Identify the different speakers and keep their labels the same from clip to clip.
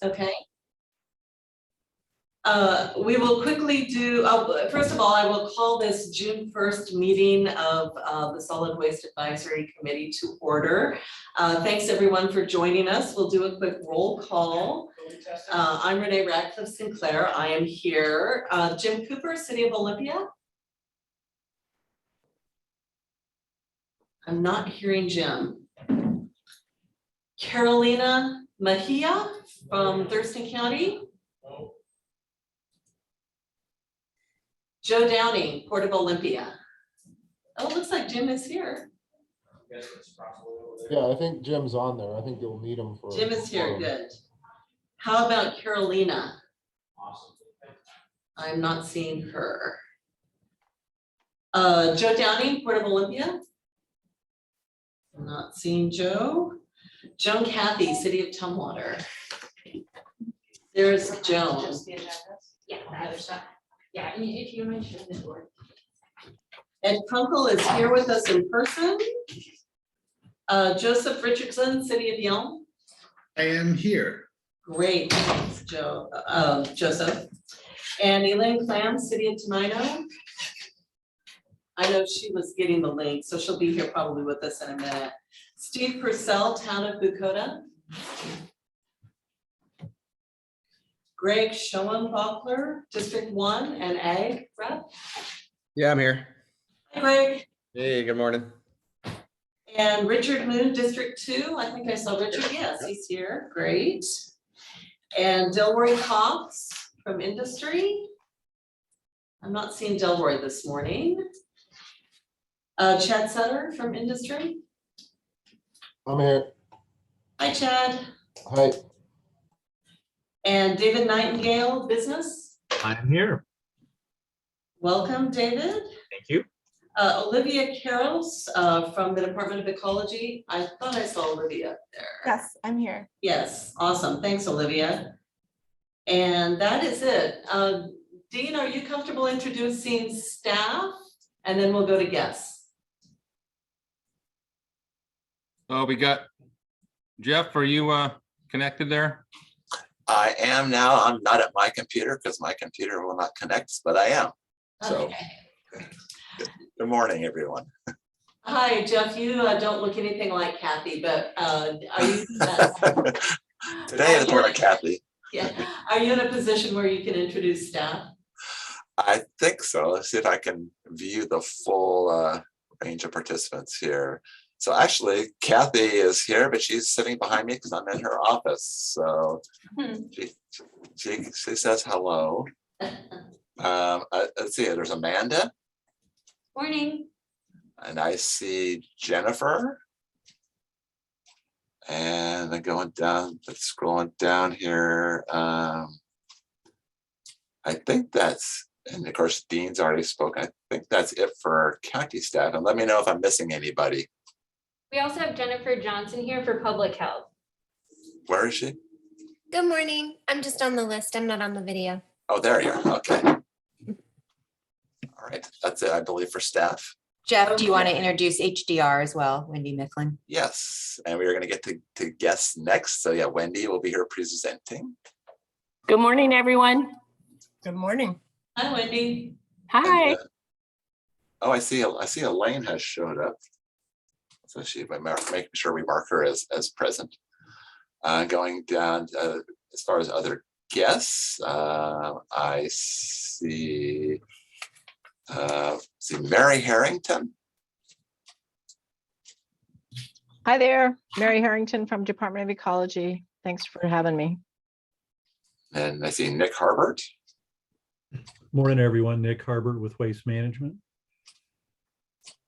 Speaker 1: Okay. We will quickly do, first of all, I will call this June 1st meeting of the Solid Waste Advisory Committee to order. Thanks everyone for joining us. We'll do a quick roll call. I'm Renee Radcliffe Sinclair. I am here. Jim Cooper, City of Olympia. I'm not hearing Jim. Carolina Mejia from Thurston County. Joe Downing, Port of Olympia. Oh, it looks like Jim is here.
Speaker 2: Yeah, I think Jim's on there. I think you'll need him for.
Speaker 1: Jim is here, good. How about Carolina? I'm not seeing her. Joe Downing, Port of Olympia. I'm not seeing Joe. Joan Cathy, City of Tumwater. There's Joan.
Speaker 3: Yeah, the other stuff. Yeah, and if you mention the word.
Speaker 1: Ed Kunkel is here with us in person. Joseph Richardson, City of Yelm.
Speaker 4: I am here.
Speaker 1: Great, thanks, Joseph. And Elaine Clam, City of Tenino. I know she was getting the link, so she'll be here probably with us in a minute. Steve Purcell, Town of Bucota. Greg Schoenbachler, District 1 and Ag Rep.
Speaker 5: Yeah, I'm here.
Speaker 1: Hi, Greg.
Speaker 5: Hey, good morning.
Speaker 1: And Richard Moon, District 2. I think I saw Richard. Yes, he's here. Great. And Delroy Cox from Industry. I'm not seeing Delroy this morning. Chad Sutter from Industry.
Speaker 2: I'm here.
Speaker 1: Hi, Chad.
Speaker 2: Hi.
Speaker 1: And David Nightingale, Business.
Speaker 6: I'm here.
Speaker 1: Welcome, David.
Speaker 6: Thank you.
Speaker 1: Olivia Carrolls from the Department of Ecology. I thought I saw Olivia there.
Speaker 7: Yes, I'm here.
Speaker 1: Yes, awesome. Thanks, Olivia. And that is it. Dean, are you comfortable introducing staff? And then we'll go to guests.
Speaker 8: Oh, we got Jeff. Are you connected there?
Speaker 9: I am now. I'm not at my computer because my computer will not connect, but I am. So,
Speaker 1: Okay.
Speaker 9: good morning, everyone.
Speaker 1: Hi, Jeff. You don't look anything like Kathy, but are you?
Speaker 9: Today is more like Kathy.
Speaker 1: Yeah. Are you in a position where you can introduce staff?
Speaker 9: I think so. Let's see if I can view the full range of participants here. So actually, Kathy is here, but she's sitting behind me because I'm in her office. So she says hello. Let's see, there's Amanda.
Speaker 3: Morning.
Speaker 9: And I see Jennifer. And then going down, scrolling down here. I think that's, and of course, Dean's already spoken. I think that's it for county staff. And let me know if I'm missing anybody.
Speaker 3: We also have Jennifer Johnson here for public health.
Speaker 9: Where is she?
Speaker 10: Good morning. I'm just on the list. I'm not on the video.
Speaker 9: Oh, there you are. Okay. All right. That's it, I believe, for staff.
Speaker 11: Jeff, do you want to introduce HDR as well, Wendy Micklin?
Speaker 9: Yes. And we are going to get to guests next. So yeah, Wendy will be here presenting.
Speaker 12: Good morning, everyone.
Speaker 7: Good morning.
Speaker 1: Hi, Wendy.
Speaker 12: Hi.
Speaker 9: And, oh, I see Elaine has showed up. So she making sure we mark her as present. Going down as far as other guests, I see Mary Harrington.
Speaker 12: Hi there, Mary Harrington from Department of Ecology. Thanks for having me.
Speaker 9: And I see Nick Harbert.
Speaker 6: Morning, everyone. Nick Harbert with Waste Management.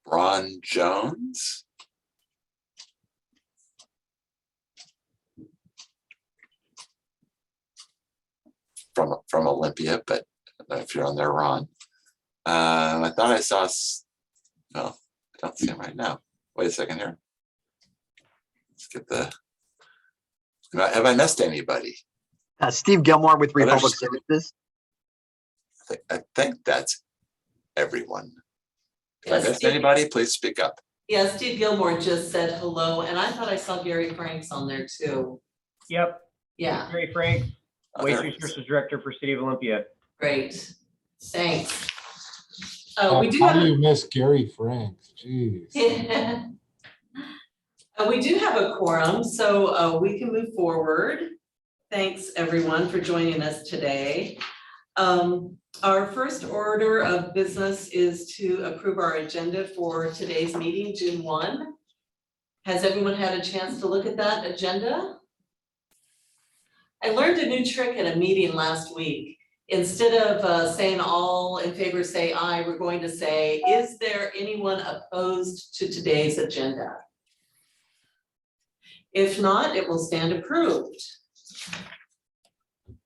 Speaker 9: Ron Jones. From Olympia, but if you're on there, Ron. I thought I saw, no, I don't see him right now. Wait a second here. Let's get the, have I missed anybody?
Speaker 13: Steve Gilmore with Republic Services.
Speaker 9: I think that's everyone. If I
Speaker 1: Yes,
Speaker 9: missed
Speaker 1: Steve.
Speaker 9: anybody, please speak up.
Speaker 1: Yeah, Steve Gilmore just said hello, and I thought I saw Gary Franks on there too.
Speaker 7: Yep.
Speaker 1: Yeah,
Speaker 14: Gary Frank,
Speaker 9: Oh,
Speaker 14: Waste
Speaker 9: there it is.
Speaker 14: Resources Director for City of Olympia.
Speaker 1: great. Thanks.
Speaker 2: How
Speaker 1: We do
Speaker 2: do
Speaker 1: have,
Speaker 2: you miss Gary Frank? Jeez.
Speaker 1: we do have a quorum, so we can move forward. Thanks, everyone, for joining us today. Our first order of business is to approve our agenda for today's meeting, June 1. Has everyone had a chance to look at that agenda? I learned a new trick at a meeting last week. Instead of saying all in favor say aye, we're going to say, is there anyone opposed to today's agenda? If not, it will stand approved.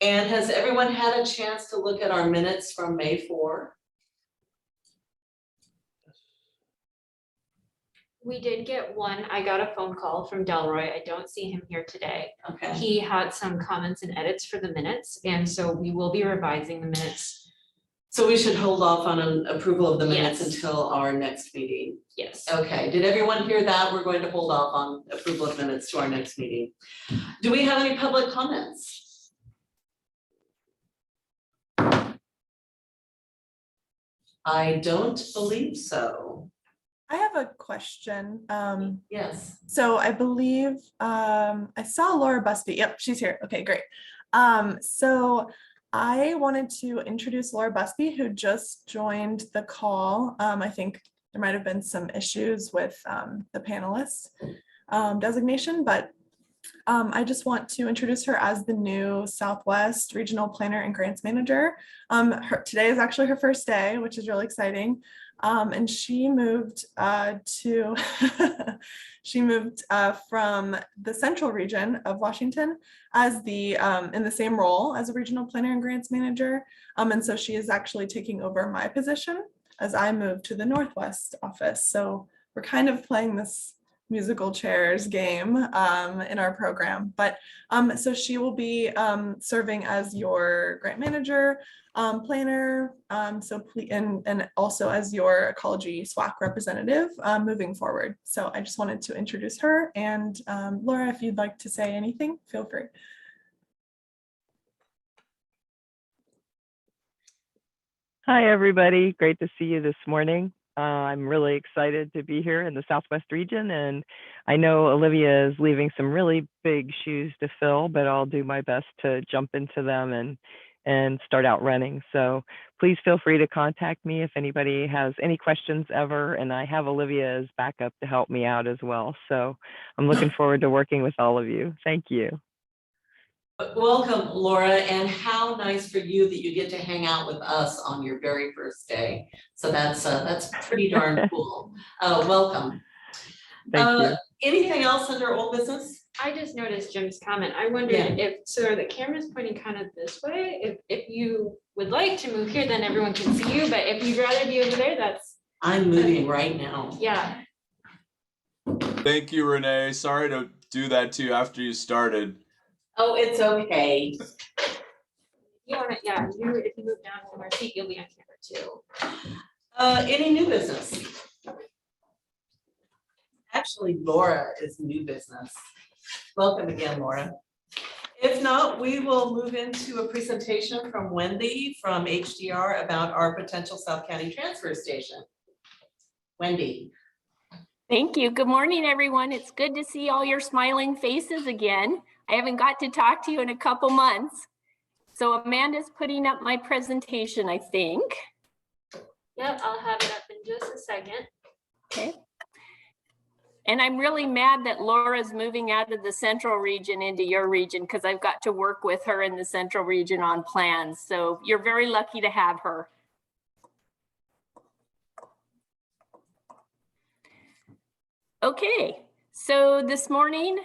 Speaker 1: And has everyone had a chance to look at our minutes from May 4?
Speaker 3: We did get one. I got a phone call from Delroy. I don't see him here today.
Speaker 1: Okay.
Speaker 3: He had some comments and edits for the minutes, and so we will be revising the minutes.
Speaker 1: So we should hold off on an approval of the minutes
Speaker 3: Yes.
Speaker 1: until our next meeting.
Speaker 3: Yes.
Speaker 1: Okay, did everyone hear that? We're going to hold off on approval of minutes to our next meeting. Do we have any public comments? I don't believe so.
Speaker 7: I have a question.
Speaker 1: Yes.
Speaker 7: So I believe I saw Laura Busby. Yep, she's here. Okay, great. So I wanted to introduce Laura Busby, who just joined the call. I think there might have been some issues with the panelist designation, but I just want to introduce her as the new Southwest Regional Planner and Grants Manager. Today is actually her first day, which is really exciting. And she moved she moved from the central region of Washington as the in the same role as a regional planner and grants manager. And so she is actually taking over my position as I move to the Northwest office. So we're kind of playing this musical chairs game in our program, but so she will be serving as your grant manager, planner, so please, and also as your ecology SWAC representative moving forward. So I just wanted to introduce her, and Laura, if you'd like to say anything, feel free.
Speaker 15: Hi, everybody. Great to see you this morning. I'm really excited to be here in the Southwest region, and I know Olivia is leaving some really big shoes to fill, but I'll do my best to jump into them and start out running. So please feel free to contact me if anybody has any questions ever, and I have Olivia as backup to help me out as well. So I'm looking forward to working with all of you. Thank you.
Speaker 1: Welcome, Laura, and how nice for you that you get to hang out with us on your very first day. So that's pretty darn cool. Welcome.
Speaker 15: Thank you.
Speaker 1: Anything else under old business?
Speaker 3: I just noticed Jim's comment. I wondered if, so the camera's pointing kind of this way. If you would like to move here, then everyone can see you, but if you'd rather be over there, that's.
Speaker 1: I'm moving right now.
Speaker 3: Yeah.
Speaker 16: Thank you, Renee. Sorry to do that to you after you started.
Speaker 1: Oh, it's okay.
Speaker 3: You want to, yeah, if you move down one more seat, you'll be on camera too.
Speaker 1: Any new business? Actually, Laura is new business. Welcome again, Laura. If not, we will move into a presentation from Wendy from HDR about our potential South County transfer station. Wendy.
Speaker 17: Thank you. Good morning, everyone. It's good to see all your smiling faces again. I haven't got to talk to you in a couple months. So Amanda's putting up my presentation, I think.
Speaker 3: Yep, I'll have it up in just a second.
Speaker 17: Okay. And I'm really mad that Laura's moving out of the central region into your region because I've got to work with her in the central region on plans. So you're very lucky to have her. Okay, so this morning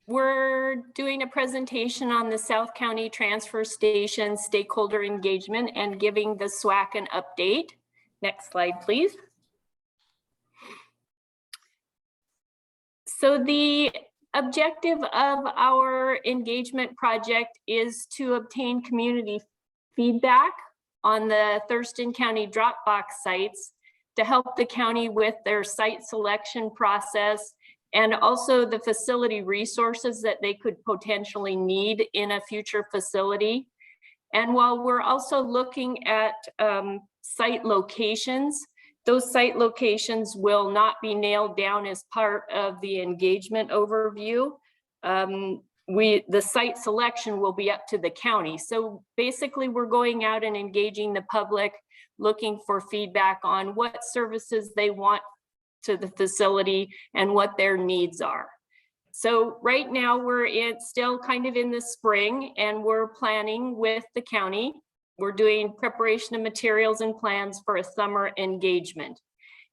Speaker 17: we're doing a presentation on the South County Transfer Station stakeholder engagement and giving the SWAC an update. Next slide, please. So the objective of our engagement project is to obtain community feedback on the Thurston County Dropbox sites to help the county with their site selection process and also the facility resources that they could potentially need in a future facility. And while we're also looking at site locations, those site locations will not be nailed down as part of the engagement overview. The site selection will be up to the county. So basically we're going out and engaging the public, looking for feedback on what services they want to the facility and what their needs are. So right now we're still kind of in the spring, and we're planning with the county. We're doing preparation of materials and plans for a summer engagement.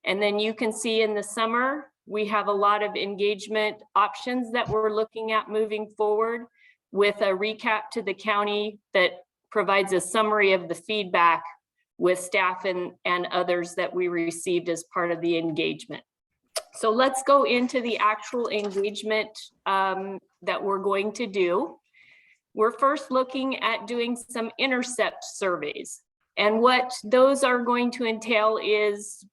Speaker 17: And then you can see in the summer, we have a lot of engagement options that we're looking at moving forward, with a recap to the county that provides a summary of the feedback with staff and others that we received as part of the engagement. So let's go into the actual engagement that we're going to do. We're first looking at doing some intercept surveys. And what those are going to entail is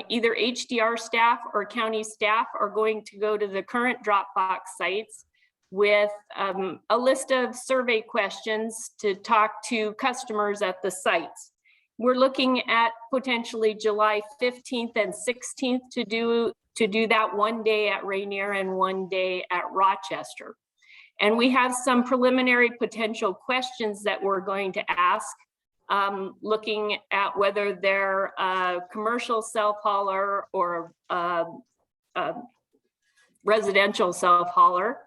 Speaker 17: either HDR staff or county staff are going to go to the current Dropbox sites with a list of survey questions to talk to customers at the sites. We're looking at potentially July 15th and 16th to do that, one day at Rainier and one day at Rochester. And we have some preliminary potential questions that we're going to ask, looking at whether they're a commercial self-hauler or a residential self-hauler.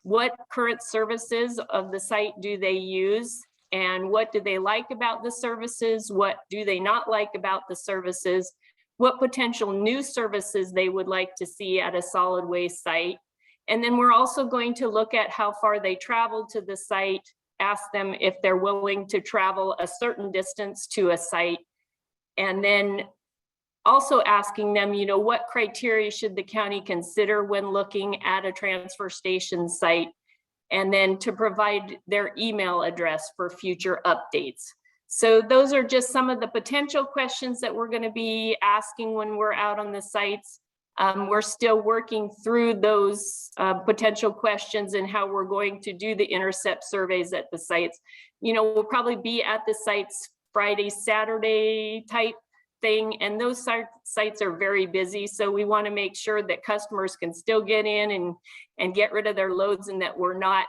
Speaker 17: What current services of the site do they use? And what do they like about the services? What do they not like about the services? What potential new services they would like to see at a solid waste site. And then we're also going to look at how far they travel to the site, ask them if they're willing to travel a certain distance to a site, and then also asking them, you know, what criteria should the county consider when looking at a transfer station site, and then to provide their email address for future updates. So those are just some of the potential questions that we're going to be asking when we're out on the sites. We're still working through those potential questions and how we're going to do the intercept surveys at the sites. You know, we'll probably be at the sites Friday, Saturday type thing, and those sites are very busy. So we want to make sure that customers can still get in and get rid of their loads, and that we're not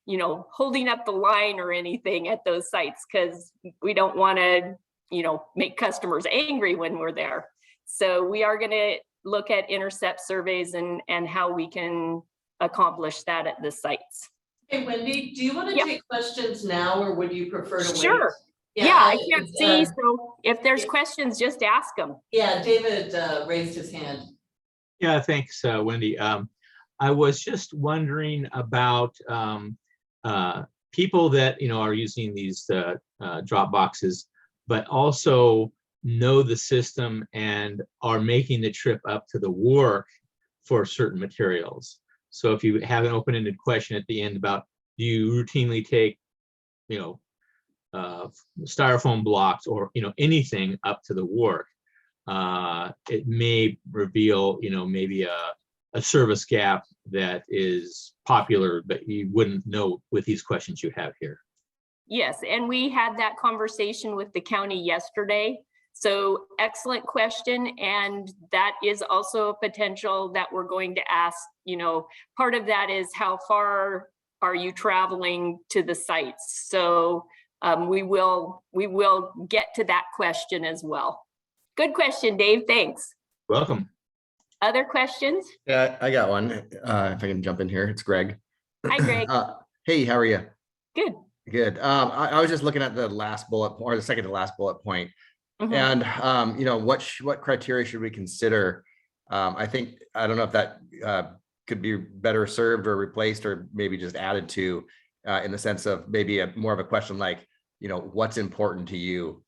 Speaker 17: you know, holding up the line or anything at those sites, because we don't want to, you know, make customers angry when we're there. So we are going to look at intercept surveys and how we can accomplish that at the sites.
Speaker 1: Hey, Wendy, do you want to take questions now, or would you prefer to wait?
Speaker 17: Sure. Yeah, I can't see, so if there's questions, just ask them.
Speaker 1: Yeah, David raised his hand.
Speaker 14: Yeah, thanks, Wendy. I was just wondering about people that, you know, are using these drop boxes, but also know the system and are making the trip up to the work for certain materials. So if you have an open-ended question at the end about, do you routinely take, you know, styrofoam blocks or, you know, anything up to the work, it may reveal, you know, maybe a service gap that is popular, but you wouldn't know with these questions you have here.
Speaker 17: Yes, and we had that conversation with the county yesterday. So excellent question. And that is also a potential that we're going to ask. You know, part of that is how far are you traveling to the sites? So we will get to that question as well. Good question, Dave. Thanks.
Speaker 14: Welcome.
Speaker 17: Other questions?
Speaker 5: Yeah, I got one. If I can jump in here, it's Greg.
Speaker 17: Hi, Greg.
Speaker 5: Hey, how are you?
Speaker 17: Good.
Speaker 5: Good. I was just looking at the last bullet or the second to last bullet point. And you know, what criteria should we consider? I think, I don't know if that could be better served or replaced or maybe just added to in the sense of maybe more of a question like, you know, what's important to you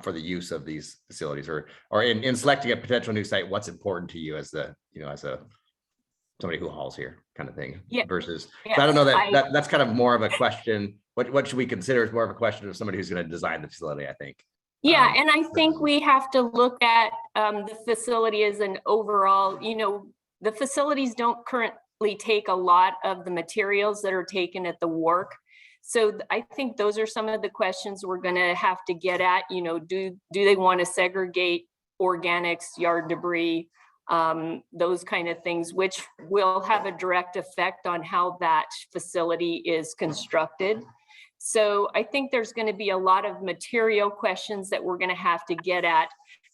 Speaker 5: for the use of these facilities, or in selecting a potential new site, what's important to you as the, you know, as a somebody who hauls here kind of thing.
Speaker 17: Yeah.
Speaker 5: Versus,
Speaker 17: Yes,
Speaker 5: I don't know that's kind of more of a question. What should we consider as more of a question of somebody who's going to design the facility, I think.
Speaker 17: Yeah, and I think we have to look at the facility as an overall, you know, the facilities don't currently take a lot of the materials that are taken at the work. So I think those are some of the questions we're going to have to get at. You know, do they want to segregate organics, yard debris, those kind of things, which will have a direct effect on how that facility is constructed. So I think there's going to be a lot of material questions that we're going to have to get at,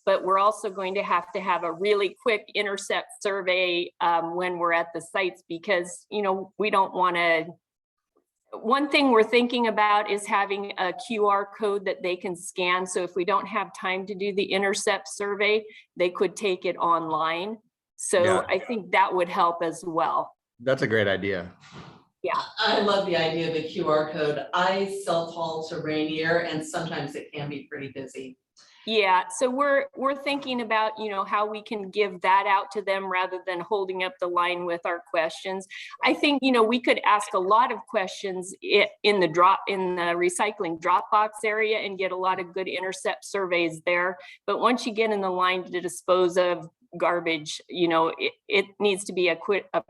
Speaker 17: but we're also going to have a really quick intercept survey when we're at the sites, because, you know, we don't want to. One thing we're thinking about is having a QR code that they can scan. So if we don't have time to do the intercept survey, they could take it online. So
Speaker 5: Yeah.
Speaker 17: I think that would help as well.
Speaker 5: That's a great idea.
Speaker 17: Yeah.
Speaker 1: I love the idea of the QR code. I self-haul to Rainier and sometimes it can be pretty busy.
Speaker 17: Yeah, so we're thinking about, you know, how we can give that out to them rather than holding up the line with our questions. I think, you know, we could ask a lot of questions in the recycling Dropbox area and get a lot of good intercept surveys there. But once you get in the line to dispose of garbage, you know, it needs to be a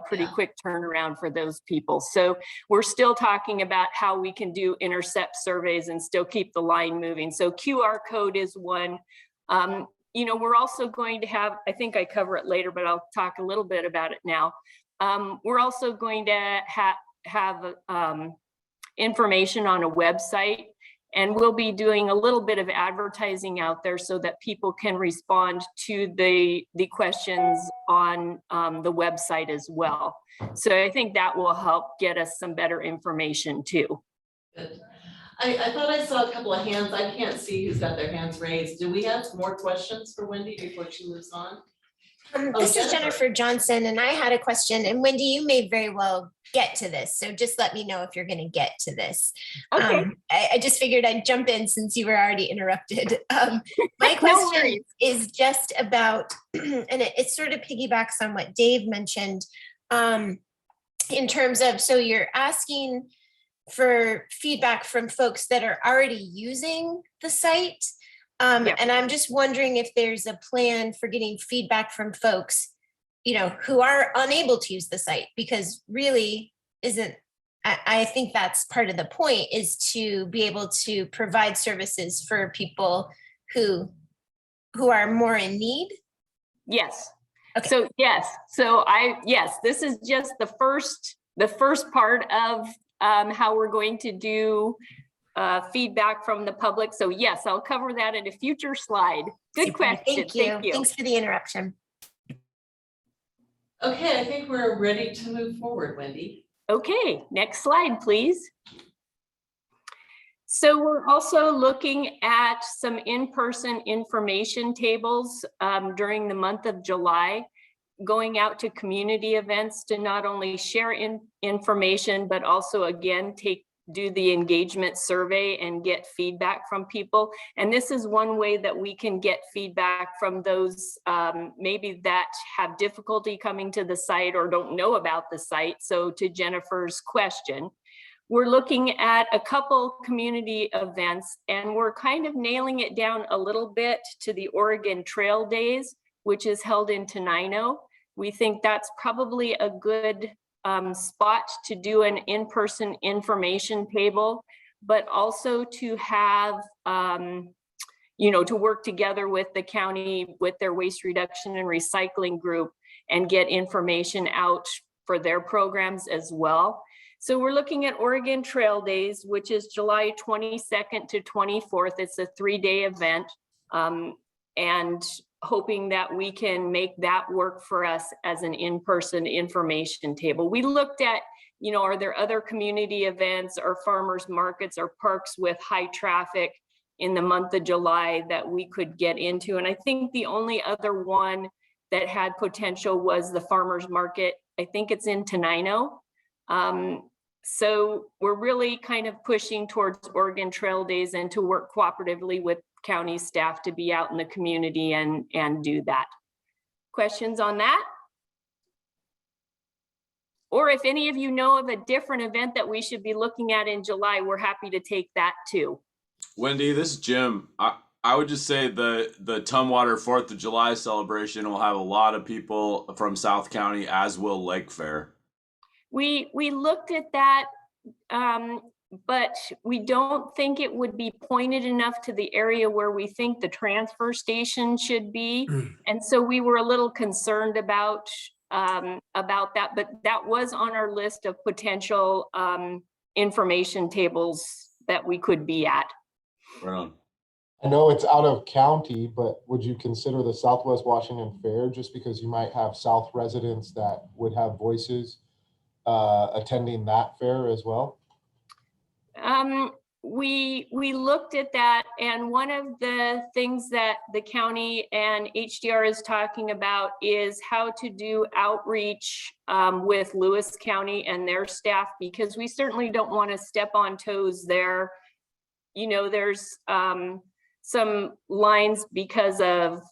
Speaker 17: pretty quick turnaround for those people. So we're still talking about how we can do intercept surveys and still keep the line moving. So QR code is one. You know, we're also going to have, I think I cover it later, but I'll talk a little bit about it now. We're also going to have information on a website, and we'll be doing a little bit of advertising out there so that people can respond to the questions on the website as well. So I think that will help get us some better information too.
Speaker 1: Good. I thought I saw a couple of hands. I can't see who's got their hands raised. Do we have more questions for Wendy before she moves on?
Speaker 10: This is Jennifer Johnson, and I had a question. And Wendy, you may very well get to this, so just let me know if you're going to get to this.
Speaker 17: Okay.
Speaker 10: I just figured I'd jump in since you were already interrupted. My question is just about, and it sort of piggybacks on what Dave mentioned, in terms of, so you're asking for feedback from folks that are already using the site. And I'm just wondering if there's a plan for getting feedback from folks, you know, who are unable to use the site, because really I think that's part of the point, is to be able to provide services for people who are more in need.
Speaker 17: Yes.
Speaker 10: Okay.
Speaker 17: So yes, this is just the first part of how we're going to do feedback from the public. So yes, I'll cover that in a future slide. Good question.
Speaker 10: Thank you. Thanks for the interruption.
Speaker 1: Okay, I think we're ready to move forward, Wendy.
Speaker 17: Okay, next slide, please. So we're also looking at some in-person information tables during the month of July, going out to community events to not only share information, but also again, do the engagement survey and get feedback from people. And this is one way that we can get feedback from those maybe that have difficulty coming to the site or don't know about the site. So to Jennifer's question, we're looking at a couple community events, and we're kind of nailing it down a little bit to the Oregon Trail Days, which is held in Tenino. We think that's probably a good spot to do an in-person information table, but also to have, you know, to work together with the county, with their waste reduction and recycling group, and get information out for their programs as well. So we're looking at Oregon Trail Days, which is July 22nd to 24th. It's a 3-day event, and hoping that we can make that work for us as an in-person information table. We looked at, you know, are there other community events or farmers markets or parks with high traffic in the month of July that we could get into? And I think the only other one that had potential was the farmers market. I think it's in Tenino. So we're really kind of pushing towards Oregon Trail Days and to work cooperatively with county staff to be out in the community and do that. Questions on that? Or if any of you know of a different event that we should be looking at in July, we're happy to take that too.
Speaker 16: Wendy, this is Jim. I would just say the Tumwater 4th of July celebration will have a lot of people from South County, as will Lake Fair.
Speaker 17: We looked at that, but we don't think it would be pointed enough to the area where we think the transfer station should be. And so we were a little concerned about that, but that was on our list of potential information tables that we could be at.
Speaker 16: Right on.
Speaker 2: I know it's out of county, but would you consider the Southwest Washington Fair just because you might have South residents that would have voices attending that fair as well?
Speaker 17: We looked at that, and one of the things that the county and HDR is talking about is how to do outreach with Lewis County and their staff, because we certainly don't want to step on toes there. You know, there's some lines because of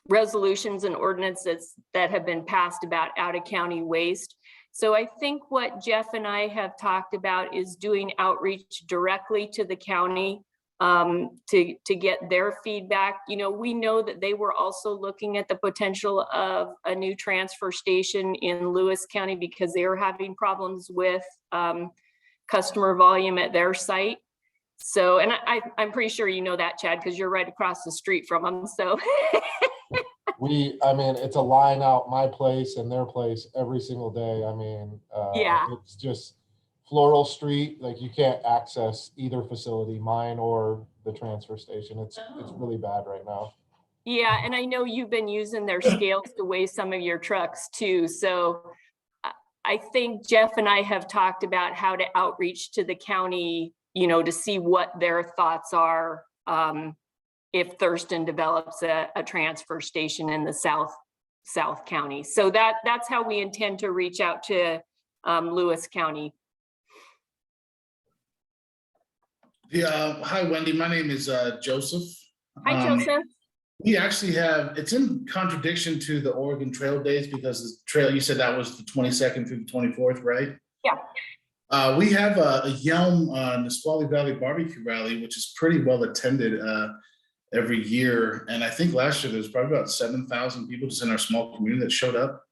Speaker 17: resolutions and ordinances that have been passed about out of county waste. So I think what Jeff and I have talked about is doing outreach directly to the county to get their feedback. You know, we know that they were also looking at the potential of a new transfer station in Lewis County because they were having problems with customer volume at their site. So, and I'm pretty sure you know that, Chad, because you're right across the street from them. So
Speaker 2: I mean, it's a line out my place and their place every single day. I mean,
Speaker 17: yeah,
Speaker 2: it's just Floral Street. Like you can't access either facility, mine or the transfer station. It's really bad right now.
Speaker 17: Yeah, and I know you've been using their scales to weigh some of your trucks too. So I think Jeff and I have talked about how to outreach to the county, you know, to see what their thoughts are if Thurston develops a transfer station in the South County. So that's how we intend to reach out to Lewis County.
Speaker 4: Hi, Wendy. My name is Joseph.
Speaker 17: Hi, Joseph.
Speaker 4: We actually have, it's in contradiction to the Oregon Trail Days because the trail, you said that was the 22nd through the 24th, right?
Speaker 17: Yeah.
Speaker 4: We have a Yelm Nisqually Valley Barbecue Rally, which is pretty well attended every year. And I think last year there was probably about 7,000 people just in our small community that showed up.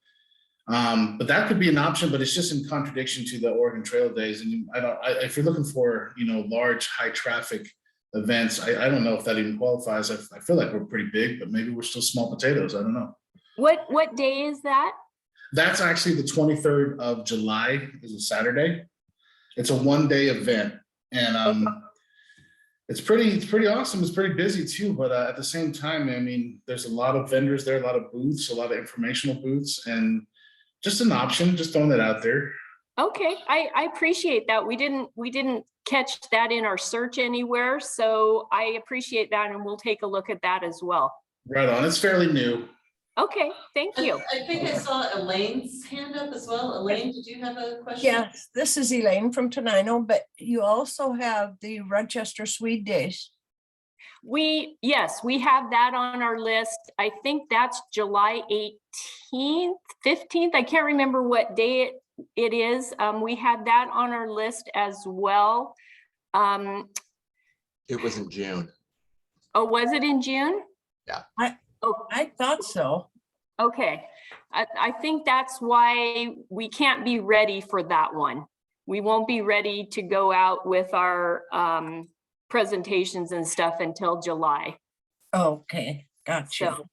Speaker 4: But that could be an option, but it's just in contradiction to the Oregon Trail Days. And if you're looking for, you know, large, high traffic events, I don't know if that even qualifies. I feel like we're pretty big, but maybe we're still small potatoes. I don't know.
Speaker 17: What day is that?
Speaker 4: That's actually the 23rd of July, is a Saturday. It's a one-day event, and it's pretty awesome. It's pretty busy too, but at the same time, I mean, there's a lot of vendors there, a lot of booths, a lot of informational booths, and just an option, just throwing it out there.
Speaker 17: Okay, I appreciate that. We didn't catch that in our search anywhere, so I appreciate that, and we'll take a look at that as well.
Speaker 4: Right on. It's fairly new.
Speaker 17: Okay, thank you.
Speaker 1: I think I saw Elaine's hand up as well. Elaine, did you have a question?
Speaker 18: Yes, this is Elaine from Tenino, but you also have the Rochester Swede Days.
Speaker 17: Yes, we have that on our list. I think that's July 18th, 15th. I can't remember what day it is. We had that on our list as well.
Speaker 9: It was in June.
Speaker 17: Oh, was it in June?
Speaker 9: Yeah.
Speaker 18: I thought so.
Speaker 17: Okay. I think that's why we can't be ready for that one. We won't be ready to go out with our presentations and stuff until July.
Speaker 18: Okay, gotcha.
Speaker 17: So,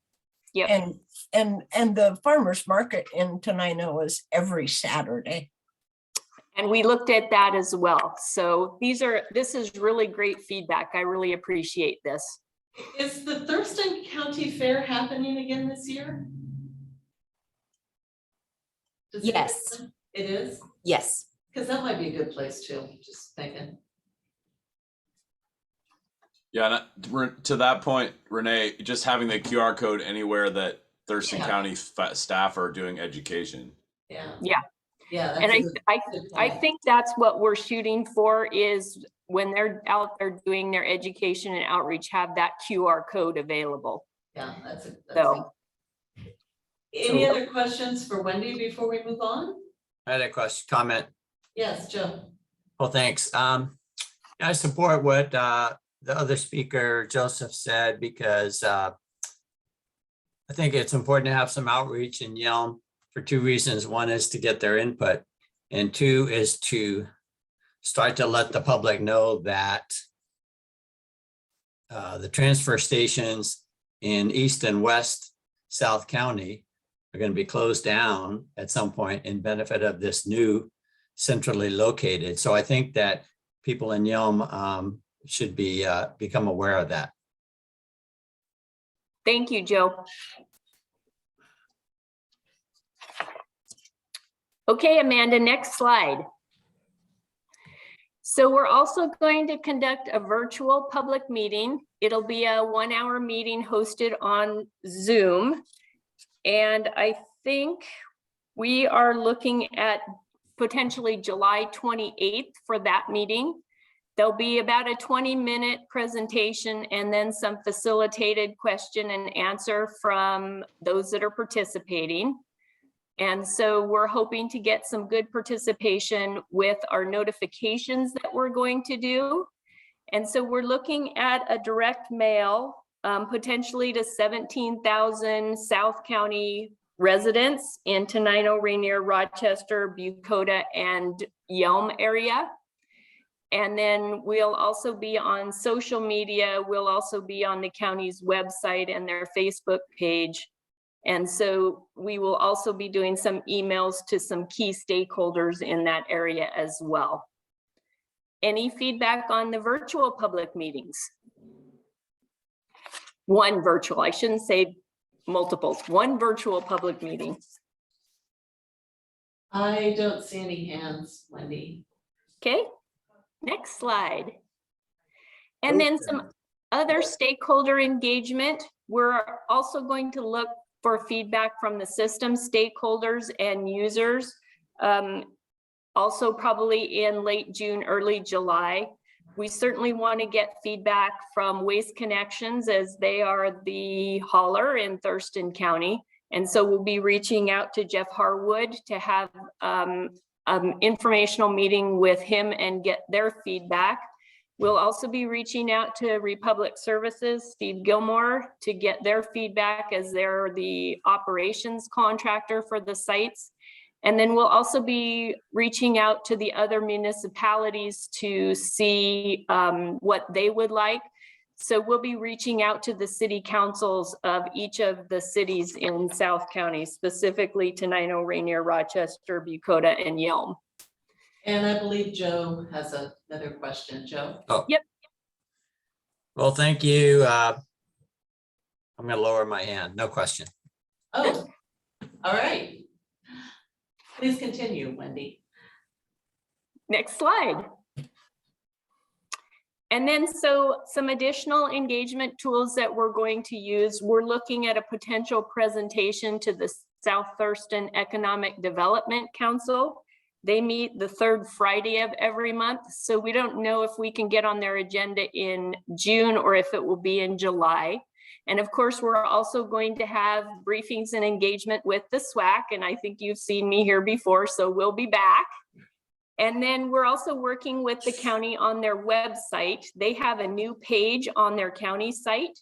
Speaker 17: yeah.
Speaker 18: And the farmers market in Tenino is every Saturday.
Speaker 17: And we looked at that as well. So this is really great feedback. I really appreciate this.
Speaker 1: Is the Thurston County Fair happening again this year?
Speaker 11: Yes.
Speaker 1: It is?
Speaker 11: Yes.
Speaker 1: Because that might be a good place too, just thinking.
Speaker 16: Yeah, and to that point, Renee, just having the QR code anywhere that Thurston County staff are doing education.
Speaker 1: Yeah.
Speaker 17: Yeah.
Speaker 1: Yeah.
Speaker 17: And I think that's what we're shooting for, is when they're out there doing their education and outreach, have that QR code available.
Speaker 1: Yeah, that's
Speaker 17: so.
Speaker 1: Any other questions for Wendy before we move on?
Speaker 19: I had a comment.
Speaker 1: Yes, Joe.
Speaker 19: Well, thanks. I support what the other speaker, Joseph, said, because I think it's important to have some outreach in Yelm for two reasons. One is to get their input, and two is to start to let the public know that the transfer stations in East and West South County are going to be closed down at some point in benefit of this new centrally located. So I think that people in Yelm should be become aware of that.
Speaker 17: Thank you, Joe. Okay, Amanda, next slide. So we're also going to conduct a virtual public meeting. It'll be a 1-hour meeting hosted on Zoom. And I think we are looking at potentially July 28th for that meeting. There'll be about a 20-minute presentation and then some facilitated question and answer from those that are participating. And so we're hoping to get some good participation with our notifications that we're going to do. And so we're looking at a direct mail, potentially to 17,000 South County residents in Tenino, Rainier, Rochester, Bucota, and Yelm area. And then we'll also be on social media. We'll also be on the county's website and their Facebook page. And so we will also be doing some emails to some key stakeholders in that area as well. Any feedback on the virtual public meetings? One virtual, I shouldn't say multiples, one virtual public meeting.
Speaker 1: I don't see any hands, Wendy.
Speaker 17: Okay, next slide. And then some other stakeholder engagement. We're also going to look for feedback from the system stakeholders and users. Also probably in late June, early July. We certainly want to get feedback from Waste Connections, as they are the hauler in Thurston County. And so we'll be reaching out to Jeff Harwood to have an informational meeting with him and get their feedback. We'll also be reaching out to Republic Services, Steve Gilmore, to get their feedback, as they're the operations contractor for the sites. And then we'll also be reaching out to the other municipalities to see what they would like. So we'll be reaching out to the city councils of each of the cities in South County, specifically Tenino, Rainier, Rochester, Bucota, and Yelm.
Speaker 1: And I believe Joe has another question. Joe?
Speaker 19: Oh.
Speaker 17: Yep.
Speaker 19: Well, thank you. I'm going to lower my hand. No question.
Speaker 1: Oh, all right. Please continue, Wendy.
Speaker 17: Next slide. And then so some additional engagement tools that we're going to use. We're looking at a potential presentation to the South Thurston Economic Development Council. They meet the third Friday of every month. So we don't know if we can get on their agenda in June or if it will be in July. And of course, we're also going to have briefings and engagement with the SWAC. And I think you've seen me here before, so we'll be back. And then we're also working with the county on their website. They have a new page on their county site,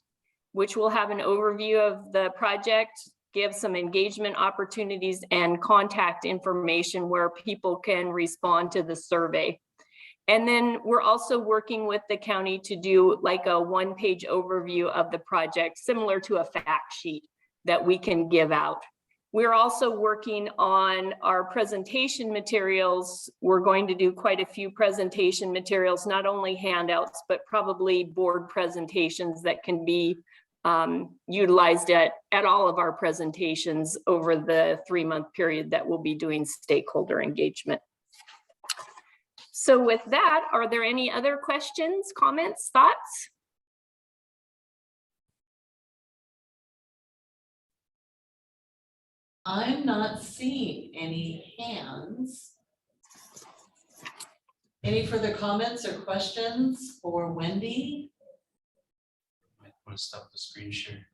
Speaker 17: which will have an overview of the project, give some engagement opportunities and contact information where people can respond to the survey. And then we're also working with the county to do like a one-page overview of the project, similar to a fact sheet that we can give out. We're also working on our presentation materials. We're going to do quite a few presentation materials, not only handouts, but probably board presentations that can be utilized at all of our presentations over the 3-month period that we'll be doing stakeholder engagement. So with that, are there any other questions, comments, thoughts?
Speaker 1: I'm not seeing any hands. Any further comments or questions for Wendy?
Speaker 20: Might want to stop the screen share.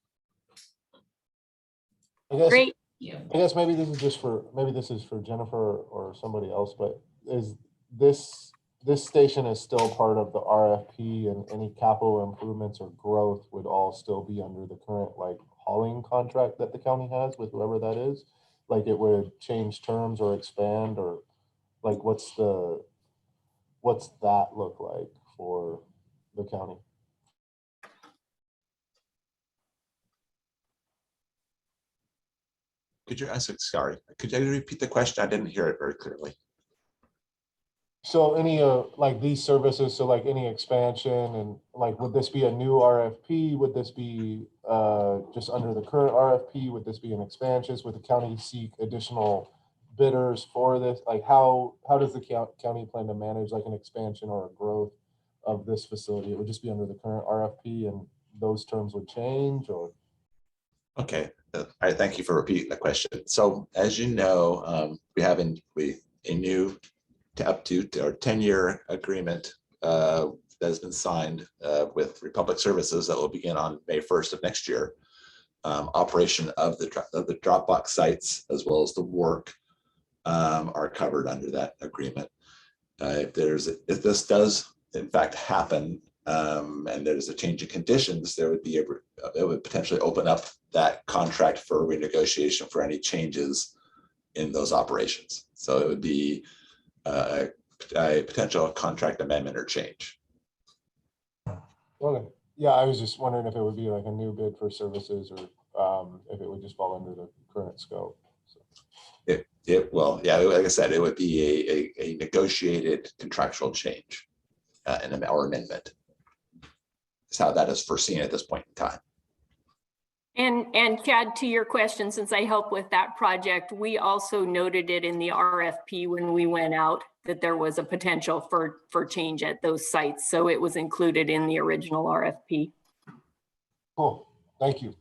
Speaker 17: Great.
Speaker 2: I guess maybe this is just for, maybe this is for Jennifer or somebody else, but is this this station is still part of the RFP, and any capital improvements or growth would all still be under the current like hauling contract that the county has with whoever that is. Like it would change terms or expand, or like what's that look like for the county?
Speaker 9: Could you ask it? Sorry, could you repeat the question? I didn't hear it very clearly.
Speaker 2: So any like these services, so like any expansion, and like would this be a new RFP? Would this be just under the current RFP? Would this be an expansion? Would the county seek additional bidders for this? Like how does the county plan to manage like an expansion or a growth of this facility? It would just be under the current RFP and those terms would change, or?
Speaker 9: Okay, I thank you for repeating the question. So as you know, we have a new up to our 10-year agreement that has been signed with Republic Services that will begin on May 1st of next year. Operation of the drop box sites as well as the work are covered under that agreement. If this does in fact happen and there's a change in conditions, it would potentially open up that contract for renegotiation for any changes in those operations. So it would be a potential contract amendment or change.
Speaker 2: Okay. Yeah, I was just wondering if it would be like a new bid for services, or if it would just fall under the current scope. So.
Speaker 9: Well, yeah, like I said, it would be a negotiated contractual change or amendment. That's how that is foreseen at this point in time.
Speaker 17: And Chad, to your question, since I help with that project, we also noted it in the RFP when we went out that there was a potential for change at those sites. So it was included in the original RFP.
Speaker 2: Cool, thank you.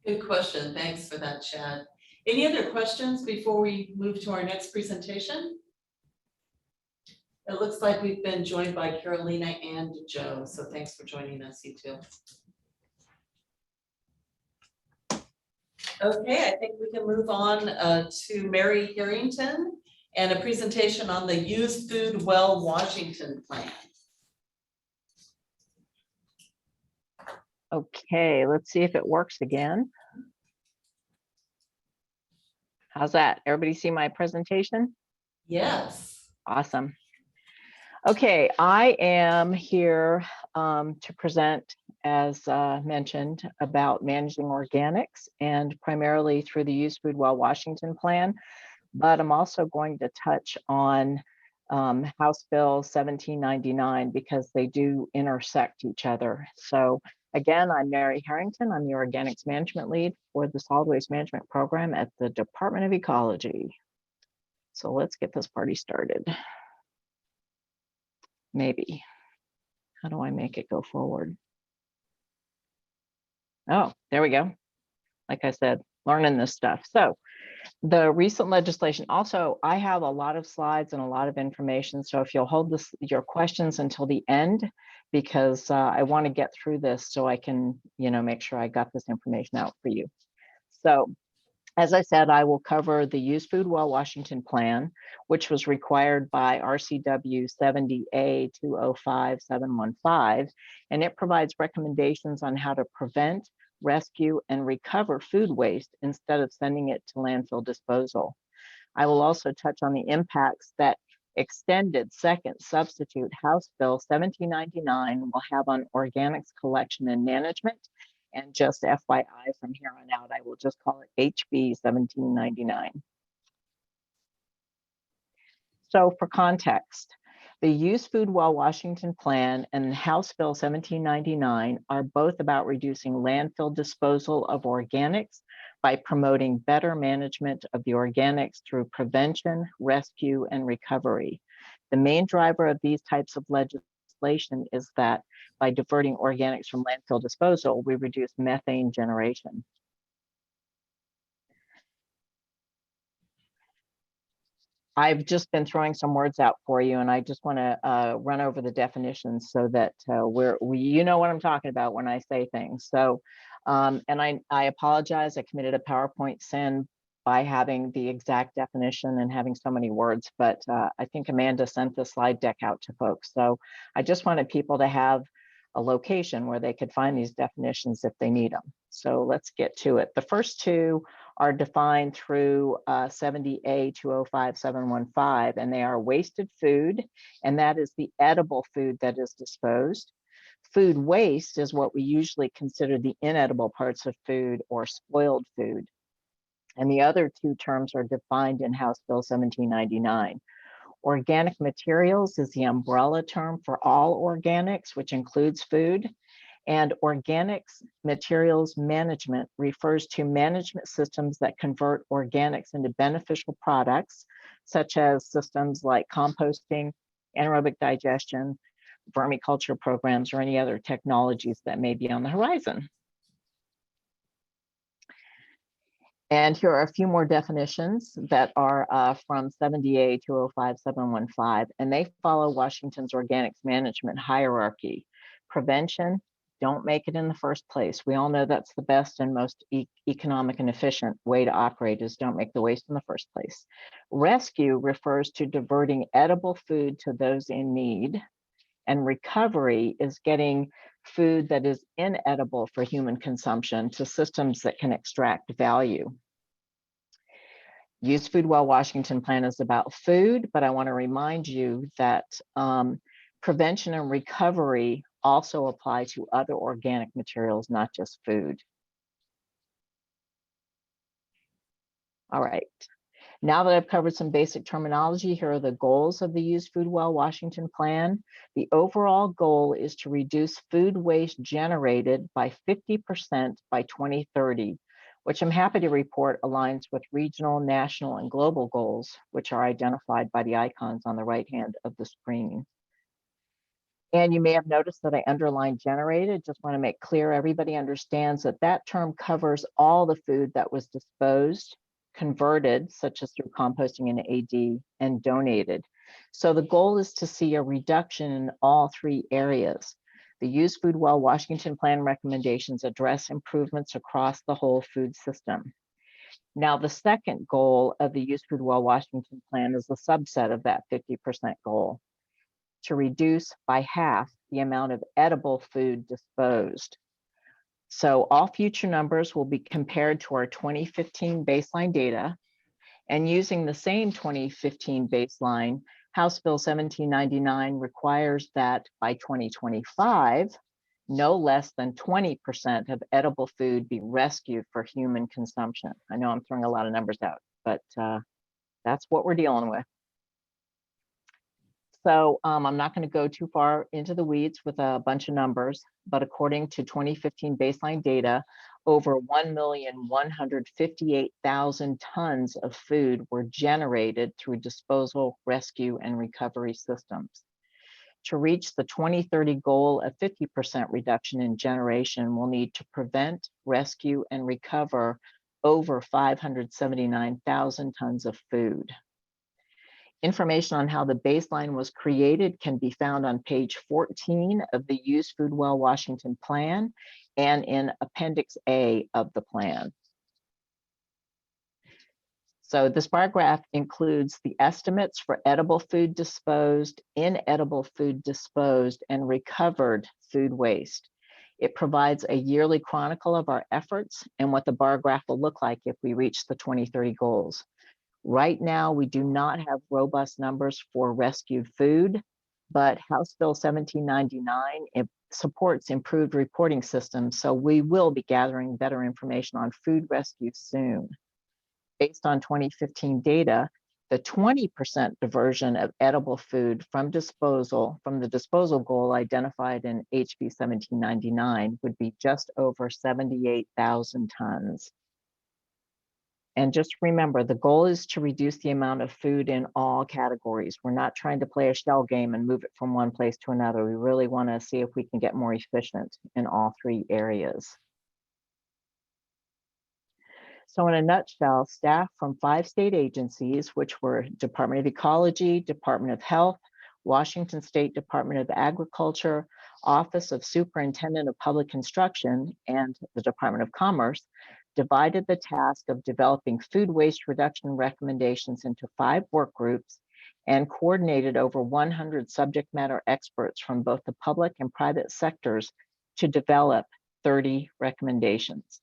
Speaker 1: Good question. Thanks for that, Chad. Any other questions before we move to our next presentation? It looks like we've been joined by Carolina and Joe, so thanks for joining us, you two. Okay, I think we can move on to Mary Harrington and a presentation on the Used Food Well Washington plan.
Speaker 12: Okay, let's see if it works again. How's that? Everybody see my presentation?
Speaker 1: Yes.
Speaker 12: Awesome. Okay, I am here to present, as mentioned, about managing organics and primarily through the Used Food Well Washington plan, but I'm also going to touch on House Bill 1799 because they do intersect each other. So again, I'm Mary Harrington. I'm the Organics Management Lead for the Solid Waste Management Program at the Department of Ecology. So let's get this party started. Maybe. How do I make it go forward? Oh, there we go. Like I said, learning this stuff. So the recent legislation, also, I have a lot of slides and a lot of information. So if you'll hold your questions until the end, because I want to get through this so I can, make sure I got this information out for you. So as I said, I will cover the Used Food Well Washington plan, which was required by RCW 70A 205715, and it provides recommendations on how to prevent, rescue, and recover food waste instead of sending it to landfill disposal. I will also touch on the impacts that extended second substitute House Bill 1799 will have on organics collection and management. And just FYI, from here on out, I will just call it HB 1799. So for context, the Used Food Well Washington plan and House Bill 1799 are both about reducing landfill disposal of organics by promoting better management of the organics through prevention, rescue, and recovery. The main driver of these types of legislation is that by diverting organics from landfill disposal, we reduce methane generation. I've just been throwing some words out for you, and I just want to run over the definitions so that you know what I'm talking about when I say things. So, and I apologize, I committed a PowerPoint sin by having the exact definition and having so many words, but I think Amanda sent the slide deck out to folks. So I just wanted people to have a location where they could find these definitions if they need them. So let's get to it. The first two are defined through 70A 205715, and they are wasted food, and that is the edible food that is disposed. Food waste is what we usually consider the inedible parts of food or spoiled food. And the other two terms are defined in House Bill 1799. Organic materials is the umbrella term for all organics, which includes food. And organics materials management refers to management systems that convert organics into beneficial products, such as systems like composting, anaerobic digestion, vermiculture programs, or any other technologies that may be on the horizon. And here are a few more definitions that are from 70A 205715, and they follow Washington's organics management hierarchy. Prevention, don't make it in the first place. We all know that's the best and most economic and efficient way to operate is don't make the waste in the first place. Rescue refers to diverting edible food to those in need. And recovery is getting food that is inedible for human consumption to systems that can extract value. Use Food Well Washington plan is about food, but I want to remind you that prevention and recovery also apply to other organic materials, not just food. All right. Now that I've covered some basic terminology, here are the goals of the Use Food Well Washington plan. The overall goal is to reduce food waste generated by 50% by 2030, which I'm happy to report aligns with regional, national, and global goals, which are identified by the icons on the right hand of the screen. And you may have noticed that I underlined generated. Just want to make clear everybody understands that that term covers all the food that was disposed, converted, such as through composting and AD, and donated. So the goal is to see a reduction in all three areas. The Use Food Well Washington plan recommendations address improvements across the whole food system. Now, the second goal of the Use Food Well Washington plan is a subset of that 50% goal, to reduce by half the amount of edible food disposed. So all future numbers will be compared to our 2015 baseline data, and using the same 2015 baseline, House Bill 1799 requires that by 2025, no less than 20% of edible food be rescued for human consumption. I know I'm throwing a lot of numbers out, but that's what we're dealing with. So I'm not going to go too far into the weeds with a bunch of numbers, but according to 2015 baseline data, over 1,158,000 tons of food were generated through disposal, rescue, and recovery systems. To reach the 2030 goal of 50% reduction in generation, we'll need to prevent, rescue, and recover over 579,000 tons of food. Information on how the baseline was created can be found on page 14 of the Use Food Well Washington plan and in Appendix A of the plan. So this bar graph includes the estimates for edible food disposed, inedible food disposed, and recovered food waste. It provides a yearly chronicle of our efforts and what the bar graph will look like if we reach the 2030 goals. Right now, we do not have robust numbers for rescued food, but House Bill 1799 supports improved reporting systems, so we will be gathering better information on food rescue soon. Based on 2015 data, the 20% diversion of edible food from the disposal goal identified in HB 1799 would be just over 78,000 tons. And just remember, the goal is to reduce the amount of food in all categories. We're not trying to play a shell game and move it from one place to another. We really want to see if we can get more efficient in all three areas. So in a nutshell, staff from 5 state agencies, which were Department of Ecology, Department of Health, Washington State Department of Agriculture, Office of Superintendent of Public Instruction, and the Department of Commerce, divided the task of developing food waste reduction recommendations into 5 work groups, and coordinated over 100 subject matter experts from both the public and private sectors to develop 30 recommendations.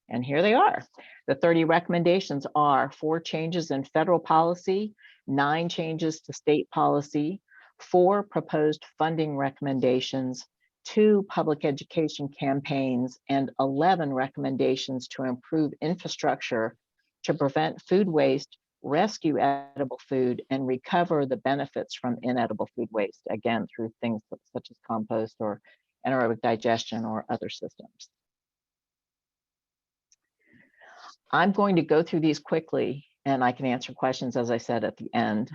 Speaker 12: And here they are. The 30 recommendations are 4 changes in federal policy, 9 changes to state policy, 4 proposed funding recommendations, 2 public education campaigns, and 11 recommendations to improve infrastructure to prevent food waste, rescue edible food, and recover the benefits from inedible food waste, again, through things such as compost or anaerobic digestion or other systems. I'm going to go through these quickly, and I can answer questions, as I said, at the end.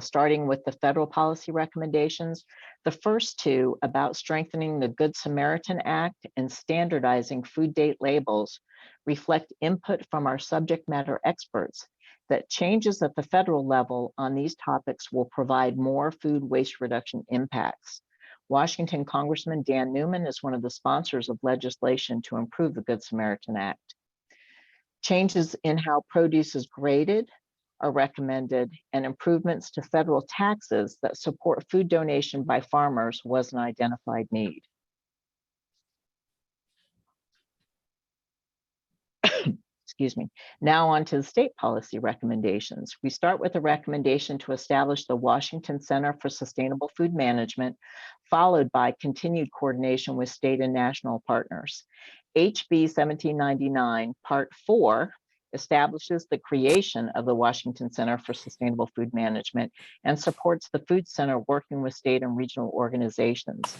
Speaker 12: Starting with the federal policy recommendations, the first 2 about strengthening the Good Samaritan Act and standardizing food date labels reflect input from our subject matter experts that changes at the federal level on these topics will provide more food waste reduction impacts. Washington Congressman Dan Newman is one of the sponsors of legislation to improve the Good Samaritan Act. Changes in how produce is graded are recommended, and improvements to federal taxes that support food donation by farmers was an identified need. Excuse me. Now on to the state policy recommendations. We start with a recommendation to establish the Washington Center for Sustainable Food Management, followed by continued coordination with state and national partners. HB 1799 Part 4 establishes the creation of the Washington Center for Sustainable Food Management and supports the Food Center working with state and regional organizations.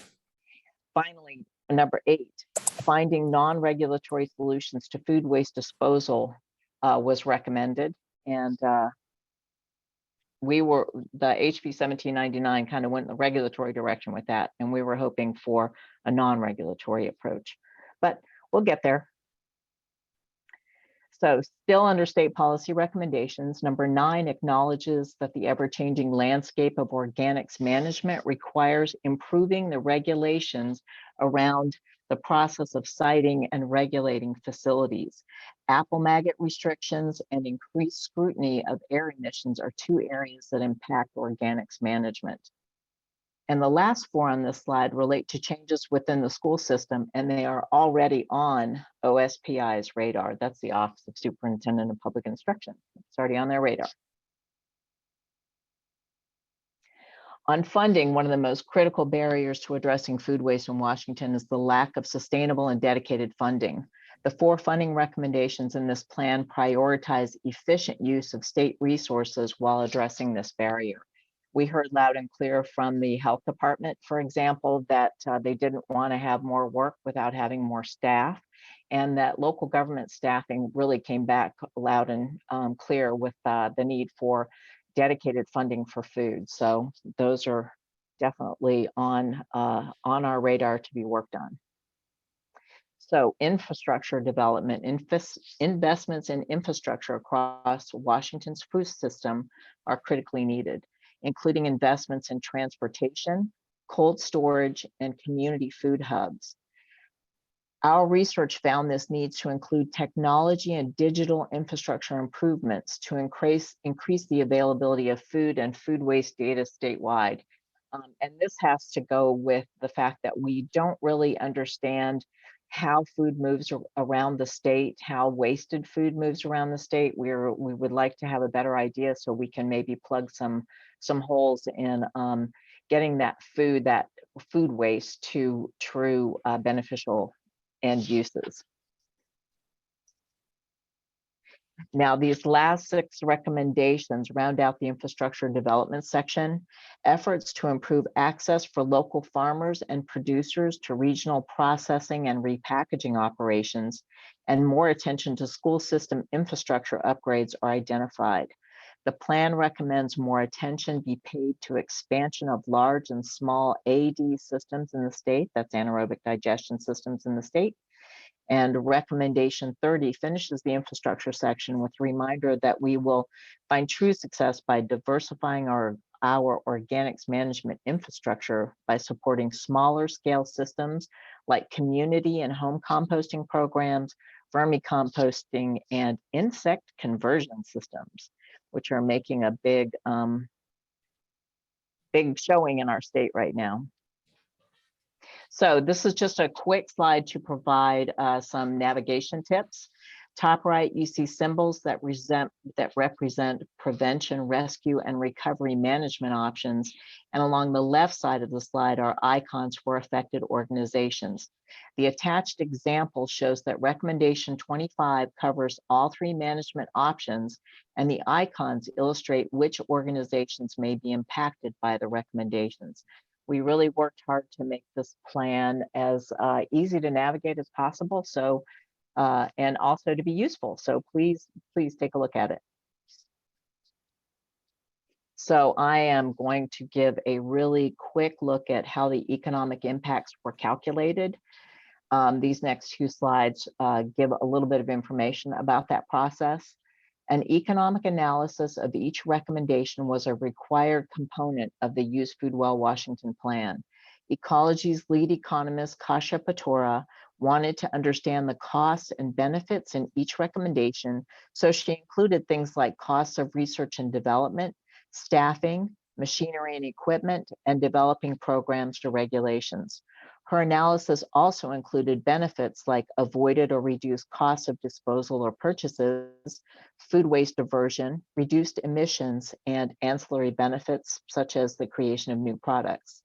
Speaker 12: Finally, number 8, finding non-regulatory solutions to food waste disposal was recommended. And the HB 1799 kind of went in the regulatory direction with that, and we were hoping for a non-regulatory approach, but we'll get there. So still under state policy recommendations, number 9 acknowledges that the ever-changing landscape of organics management requires improving the regulations around the process of siting and regulating facilities. Apple maggot restrictions and increased scrutiny of air emissions are 2 areas that impact organics management. And the last 4 on this slide relate to changes within the school system, and they are already on OSPI's radar. That's the Office of Superintendent of Public Instruction. It's already on their radar. On funding, one of the most critical barriers to addressing food waste in Washington is the lack of sustainable and dedicated funding. The 4 funding recommendations in this plan prioritize efficient use of state resources while addressing this barrier. We heard loud and clear from the health department, for example, that they didn't want to have more work without having more staff, and that local government staffing really came back loud and clear with the need for dedicated funding for food. So those are definitely on our radar to be worked on. So infrastructure development, investments in infrastructure across Washington's food system are critically needed, including investments in transportation, cold storage, and community food hubs. Our research found this needs to include technology and digital infrastructure improvements to increase the availability of food and food waste data statewide. And this has to go with the fact that we don't really understand how food moves around the state, how wasted food moves around the state. We would like to have a better idea so we can maybe plug some holes in getting that food waste to true beneficial end uses. Now, these last 6 recommendations round out the infrastructure development section. Efforts to improve access for local farmers and producers to regional processing and repackaging operations, and more attention to school system infrastructure upgrades are identified. The plan recommends more attention be paid to expansion of large and small AD systems in the state, that's anaerobic digestion systems in the state. And recommendation 30 finishes the infrastructure section with a reminder that we will find true success by diversifying our organics management infrastructure by supporting smaller scale systems like community and home composting programs, vermicomposting, and insect conversion systems, which are making a big showing in our state right now. So this is just a quick slide to provide some navigation tips. Top right, you see symbols that represent prevention, rescue, and recovery management options. And along the left side of the slide are icons for affected organizations. The attached example shows that recommendation 25 covers all 3 management options, and the icons illustrate which organizations may be impacted by the recommendations. We really worked hard to make this plan as easy to navigate as possible. So and also to be useful. So please take a look at it. So I am going to give a really quick look at how the economic impacts were calculated. These next 2 slides give a little bit of information about that process. An economic analysis of each recommendation was a required component of the Use Food Well Washington plan. Ecology's lead economist, Kasia Patora, wanted to understand the costs and benefits in each recommendation, so she included things like costs of research and development, staffing, machinery and equipment, and developing programs to regulations. Her analysis also included benefits like avoided or reduced costs of disposal or purchases, food waste diversion, reduced emissions, and ancillary benefits such as the creation of new products.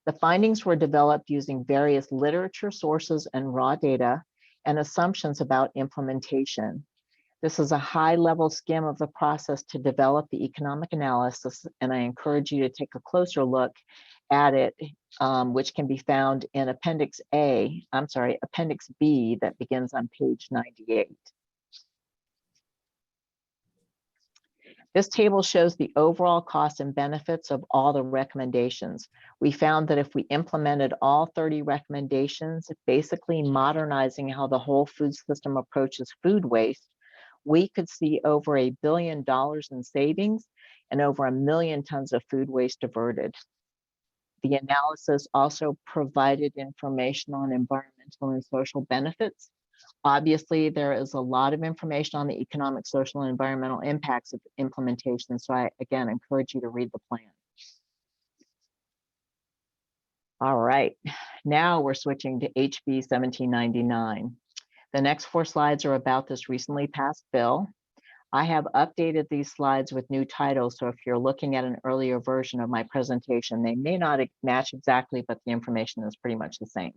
Speaker 12: The findings were developed using various literature sources and raw data and assumptions about implementation. This is a high-level skim of the process to develop the economic analysis, and I encourage you to take a closer look at it, which can be found in Appendix B that begins on page 98. This table shows the overall cost and benefits of all the recommendations. We found that if we implemented all 30 recommendations, basically modernizing how the whole food system approaches food waste, we could see over $1 billion in savings and over 1 million tons of food waste diverted. The analysis also provided information on environmental and social benefits. Obviously, there is a lot of information on the economic, social, and environmental impacts of implementation. So I, again, encourage you to read the plan. All right, now we're switching to HB 1799. The next 4 slides are about this recently passed bill. I have updated these slides with new titles, so if you're looking at an earlier version of my presentation, they may not match exactly, but the information is pretty much the same.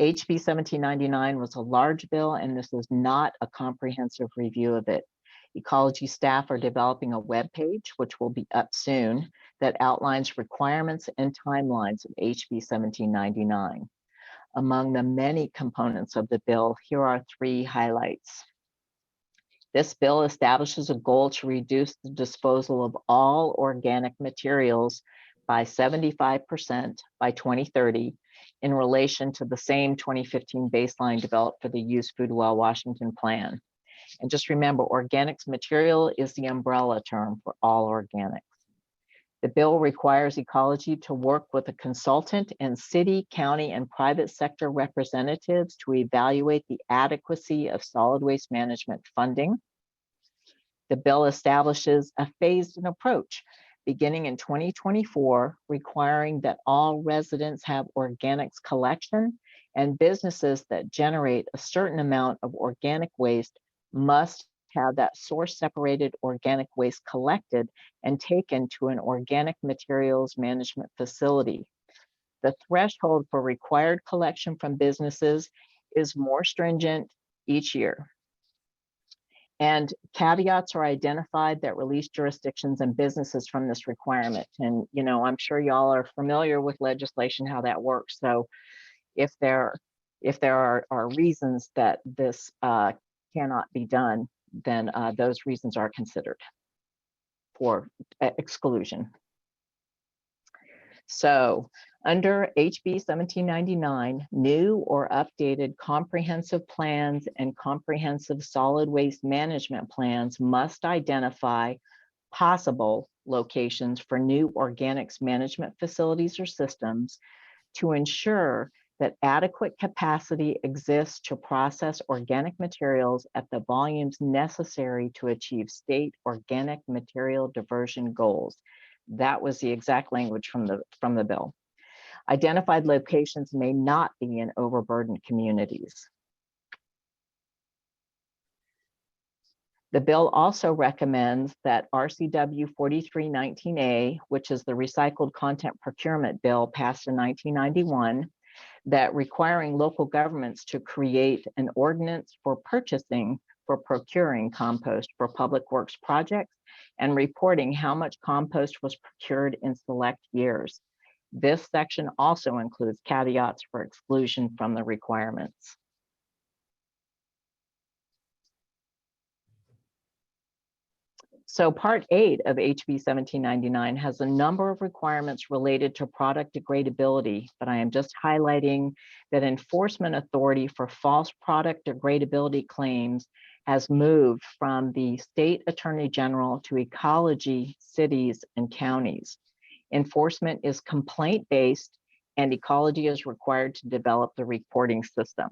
Speaker 12: HB 1799 was a large bill, and this is not a comprehensive review of it. Ecology staff are developing a web page, which will be up soon, that outlines requirements and timelines of HB 1799. Among the many components of the bill, here are 3 highlights. This bill establishes a goal to reduce the disposal of all organic materials by 75% by 2030 in relation to the same 2015 baseline developed for the Use Food Well Washington plan. And just remember, organics material is the umbrella term for all organics. The bill requires Ecology to work with a consultant and city, county, and private sector representatives to evaluate the adequacy of solid waste management funding. The bill establishes a phased-in approach beginning in 2024, requiring that all residents have organics collection, and businesses that generate a certain amount of organic waste must have that source separated organic waste collected and taken to an organic materials management facility. The threshold for required collection from businesses is more stringent each year. And caveats are identified that release jurisdictions and businesses from this requirement. And, you know, I'm sure y'all are familiar with legislation, how that works. So if there are reasons that this cannot be done, then those reasons are considered for exclusion. So under HB 1799, new or updated comprehensive plans and comprehensive solid waste management plans must identify possible locations for new organics management facilities or systems to ensure that adequate capacity exists to process organic materials at the volumes necessary to achieve state organic material diversion goals. That was the exact language from the bill. Identified locations may not be in overburdened communities. The bill also recommends that RCW 4319A, which is the Recycled Content Procurement Bill passed in 1991, that requiring local governments to create an ordinance for procuring compost for public works projects and reporting how much compost was procured in select years. This section also includes caveats for exclusion from the requirements. So Part 8 of HB 1799 has a number of requirements related to product degradability, but I am just highlighting that enforcement authority for false product degradability claims has moved from the State Attorney General to ecology, cities, and counties. Enforcement is complaint-based, and ecology is required to develop the reporting system.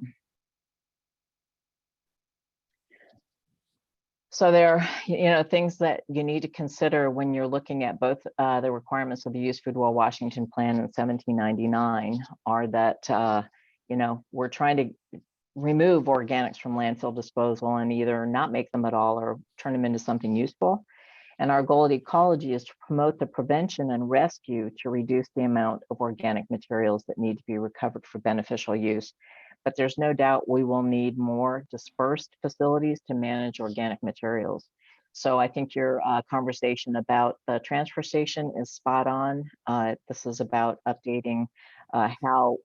Speaker 12: So there are things that you need to consider when you're looking at both the requirements of the Used Food Well Washington Plan in 1799 are that, we're trying to remove organics from landfill disposal and either not make them at all or turn them into something useful. And our goal at ecology is to promote the prevention and rescue to reduce the amount of organic materials that need to be recovered for beneficial use. But there's no doubt we will need more dispersed facilities to manage organic materials. So I think your conversation about the transfer station is spot on. This is about updating how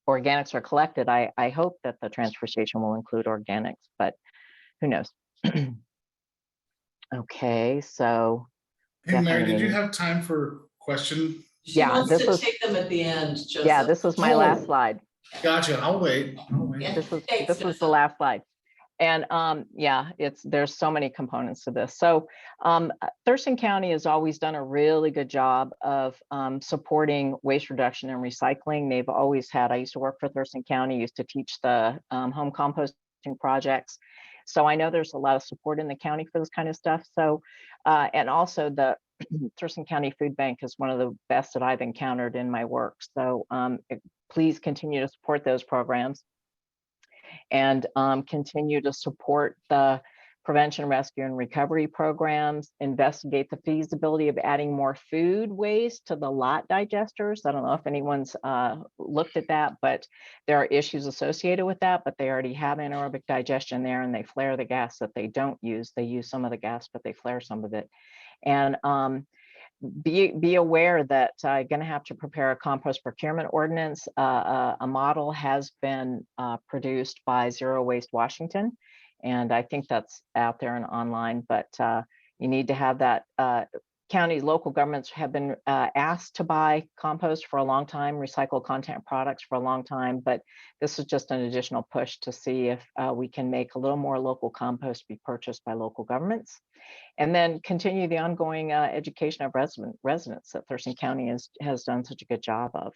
Speaker 12: organics are collected. I hope that the transfer station will include organics, but who knows? Okay, so.
Speaker 4: Hey, Mary, did you have time for question?
Speaker 1: She
Speaker 12: Yeah,
Speaker 1: wants
Speaker 12: this
Speaker 1: to
Speaker 12: is-
Speaker 1: take them at the end, Joseph.
Speaker 12: Yeah, this was my last slide.
Speaker 4: Gotcha. I'll wait.
Speaker 1: Yeah,
Speaker 12: This
Speaker 1: thanks,
Speaker 12: is the last slide. And yeah, there's so many components to this. So Thurston County has always done a really good job of supporting waste reduction and recycling. They've always had, I used to work for Thurston County, used to teach the home composting projects. So I know there's a lot of support in the county for this kind of stuff. So, and also the Thurston County Food Bank is one of the best that I've encountered in my work. So please continue to support those programs and continue to support the prevention, rescue, and recovery programs, investigate the feasibility of adding more food waste to the lot digesters. I don't know if anyone's looked at that, but there are issues associated with that, but they already have anaerobic digestion there and they flare the gas that they don't use. They use some of the gas, but they flare some of it. And be aware that I'm going to have to prepare a compost procurement ordinance. A model has been produced by Zero Waste Washington, and I think that's out there and online, but you need to have that. Counties, local governments have been asked to buy compost for a long time, recycled content products for a long time, but this is just an additional push to see if we can make a little more local compost be purchased by local governments. And then continue the ongoing education of residents that Thurston County has done such a good job of.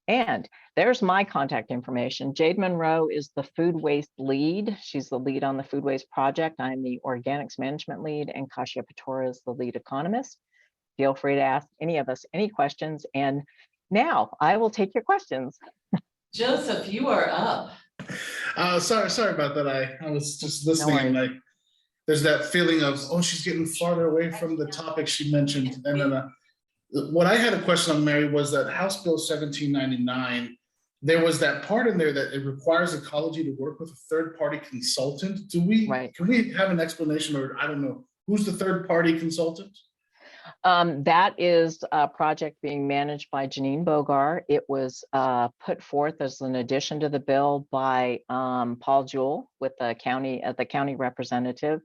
Speaker 12: And there's my contact information. Jade Monroe is the food waste lead. She's the lead on the food waste project. I'm the organics management lead, and Kasia Patora is the lead economist. Feel free to ask any of us any questions. And now I will take your questions.
Speaker 1: Joseph, you are up.
Speaker 4: Sorry about that. I was just listening and like, there's that feeling of, oh, she's getting farther away from the topic she mentioned. And then what I had a question on, Mary, was that House Bill 1799, there was that part in there that it requires ecology to work with a third-party consultant. Can we have an explanation, or I don't know, who's the third-party consultant?
Speaker 12: That is a project being managed by Janine Bogar. It was put forth as an addition to the bill by Paul Jewell with the county representative,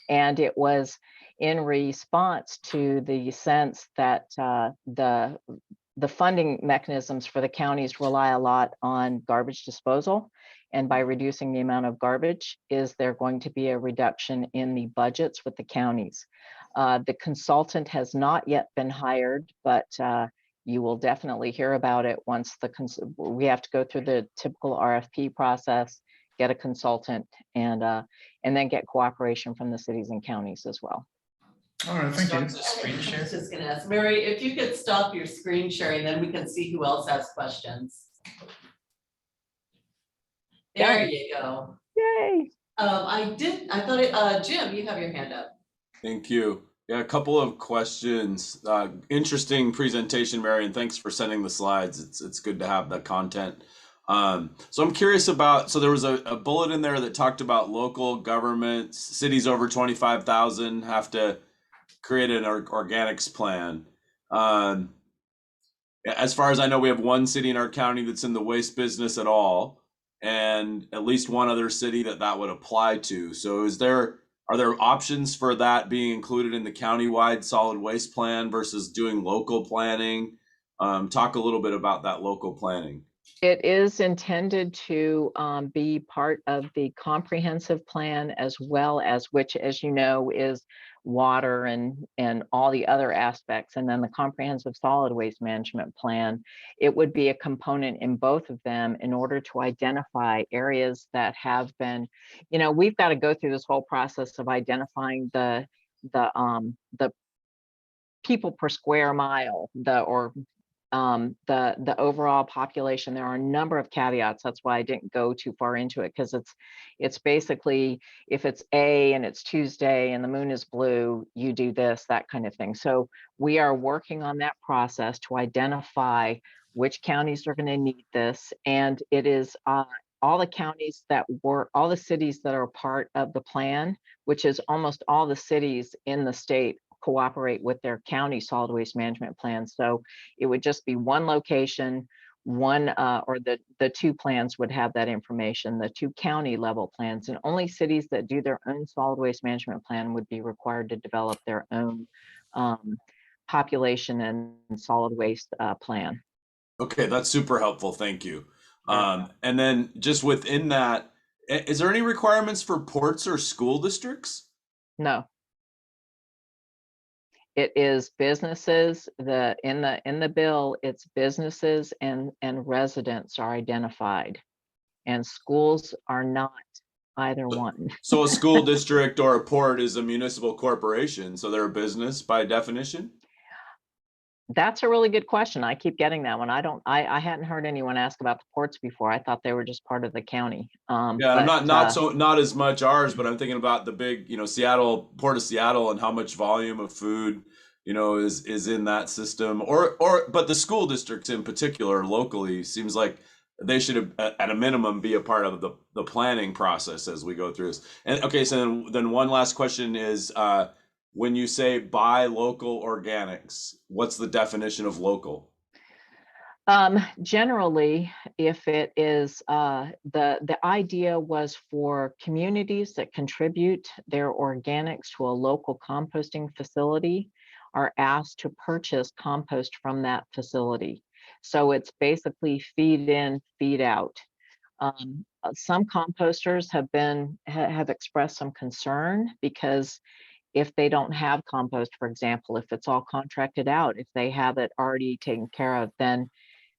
Speaker 12: and it was in response to the sense that the funding mechanisms for the counties rely a lot on garbage disposal, and by reducing the amount of garbage, is there going to be a reduction in the budgets with the counties? The consultant has not yet been hired, but you will definitely hear about it once we have to go through the typical RFP process, get a consultant, and then get cooperation from the cities and counties as well.
Speaker 4: All right, thank you.
Speaker 1: I was just gonna ask, Mary, if you could stop your screen sharing, then we can see who else has questions. There you go.
Speaker 12: Yay.
Speaker 1: I thought, Jim, you have your hand up.
Speaker 16: Thank you. Yeah, a couple of questions. Interesting presentation, Mary, and thanks for sending the slides. It's good to have the content. So I'm curious about, so there was a bullet in there that talked about local governments, cities over 25,000 have to create an organics plan. As far as I know, we have one city in our county that's in the waste business at all, and at least one other city that would apply to. So are there options for that being included in the countywide solid waste plan versus doing local planning? Talk a little bit about that local planning.
Speaker 12: It is intended to be part of the comprehensive plan, as well as, which, as you know, is water and all the other aspects. And then the comprehensive solid waste management plan, it would be a component in both of them in order to identify areas that have been, we've got to go through this whole process of identifying the people per square mile, the overall population. There are a number of caveats. That's why I didn't go too far into it, because it's basically, if it's A and it's Tuesday and the moon is blue, you do this, that kind of thing. So we are working on that process to identify which counties are going to need this. And it is all the counties all the cities that are part of the plan, which is almost all the cities in the state, cooperate with their county solid waste management plans. So it would just be one location, or the two plans would have that information, the two county level plans, and only cities that do their own solid waste management plan would be required to develop their own population and solid waste plan.
Speaker 16: Okay, that's super helpful. Thank you. And then just within that, is there any requirements for ports or school districts?
Speaker 12: No. It is businesses, in the bill, it's businesses and residents are identified, and schools are not either one.
Speaker 16: So a school district or a port is a municipal corporation, so they're a business by definition?
Speaker 12: That's a really good question. I keep getting that one. I hadn't heard anyone ask about the ports before. I thought they were just part of the county.
Speaker 16: Yeah, not as much ours, but I'm thinking about the big, Seattle, Port of Seattle, and how much volume of food, is in that system. But the school districts in particular, locally, seems like they should, at a minimum, be a part of the planning process as we go through this. And okay, so then one last question is, when you say buy local organics, what's the definition of local?
Speaker 12: Generally, if it is, the idea was for communities that contribute their organics to a local composting facility are asked to purchase compost from that facility. So it's basically feed in, feed out. Some composters have expressed some concern, because if they don't have compost, for example, if it's all contracted out, if they have it already taken care of, then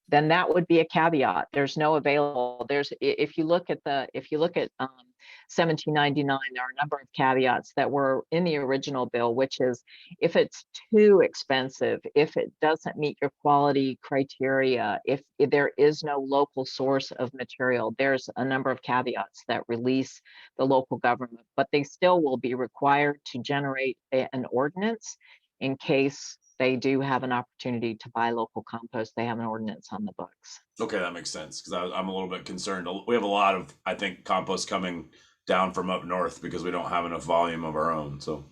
Speaker 12: that would be a caveat. There's no available. If you look at 1799, there are a number of caveats that were in the original bill, which is if it's too expensive, if it doesn't meet your quality criteria, if there is no local source of material, there's a number of caveats that release the local government, but they still will be required to generate an ordinance in case they do have an opportunity to buy local compost. They have an ordinance on the books.
Speaker 16: Okay, that makes sense, because I'm a little bit concerned. We have a lot of, I think, compost coming down from up north because we don't have enough volume of our own. So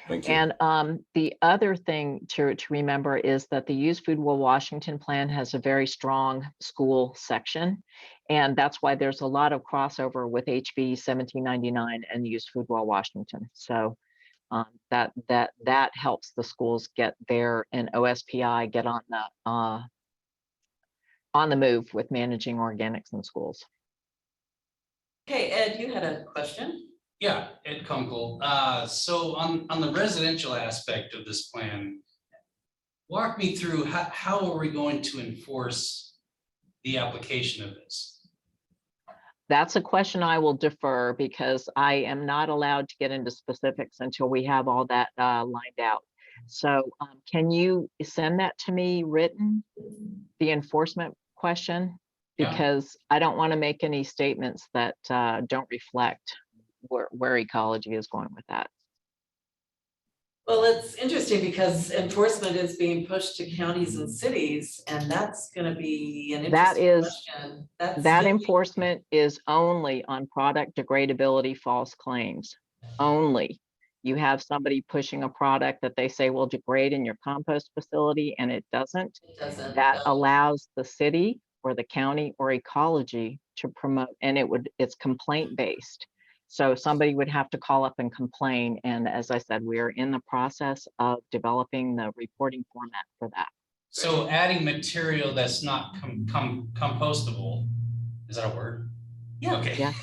Speaker 16: thank you.
Speaker 12: And the other thing to remember is that the Use Food Well Washington plan has a very strong school section. And that's why there's a lot of crossover with HB 1799 and Use Food Well Washington. So that helps the schools get there, and OSPI get on the move with managing organics in schools.
Speaker 1: Okay, Ed, you had a question?
Speaker 20: Yeah, Ed Kunkel. So on the residential aspect of this plan, walk me through how are we going to enforce the application of this?
Speaker 12: That's a question I will defer because I am not allowed to get into specifics until we have all that lined out. So can you send that to me written, the enforcement question? Because I don't want to make any statements that don't reflect where ecology is going with that.
Speaker 1: Well, it's interesting because enforcement is being pushed to counties and cities, and that's gonna be an
Speaker 12: That
Speaker 1: interesting
Speaker 12: is,
Speaker 1: question. That's
Speaker 12: that
Speaker 1: gonna be-
Speaker 12: enforcement is only on product degradability false claims, only. You have somebody pushing a product that they say will degrade in your compost facility and it doesn't.
Speaker 1: It doesn't,
Speaker 12: That
Speaker 1: no.
Speaker 12: allows the city or the county or ecology to promote, and it's complaint based. So somebody would have to call up and complain. And as I said, we're in the process of developing the reporting format for that.
Speaker 20: So adding material that's not compostable, is that a word?
Speaker 1: Yeah.
Speaker 20: Okay.
Speaker 12: Yeah.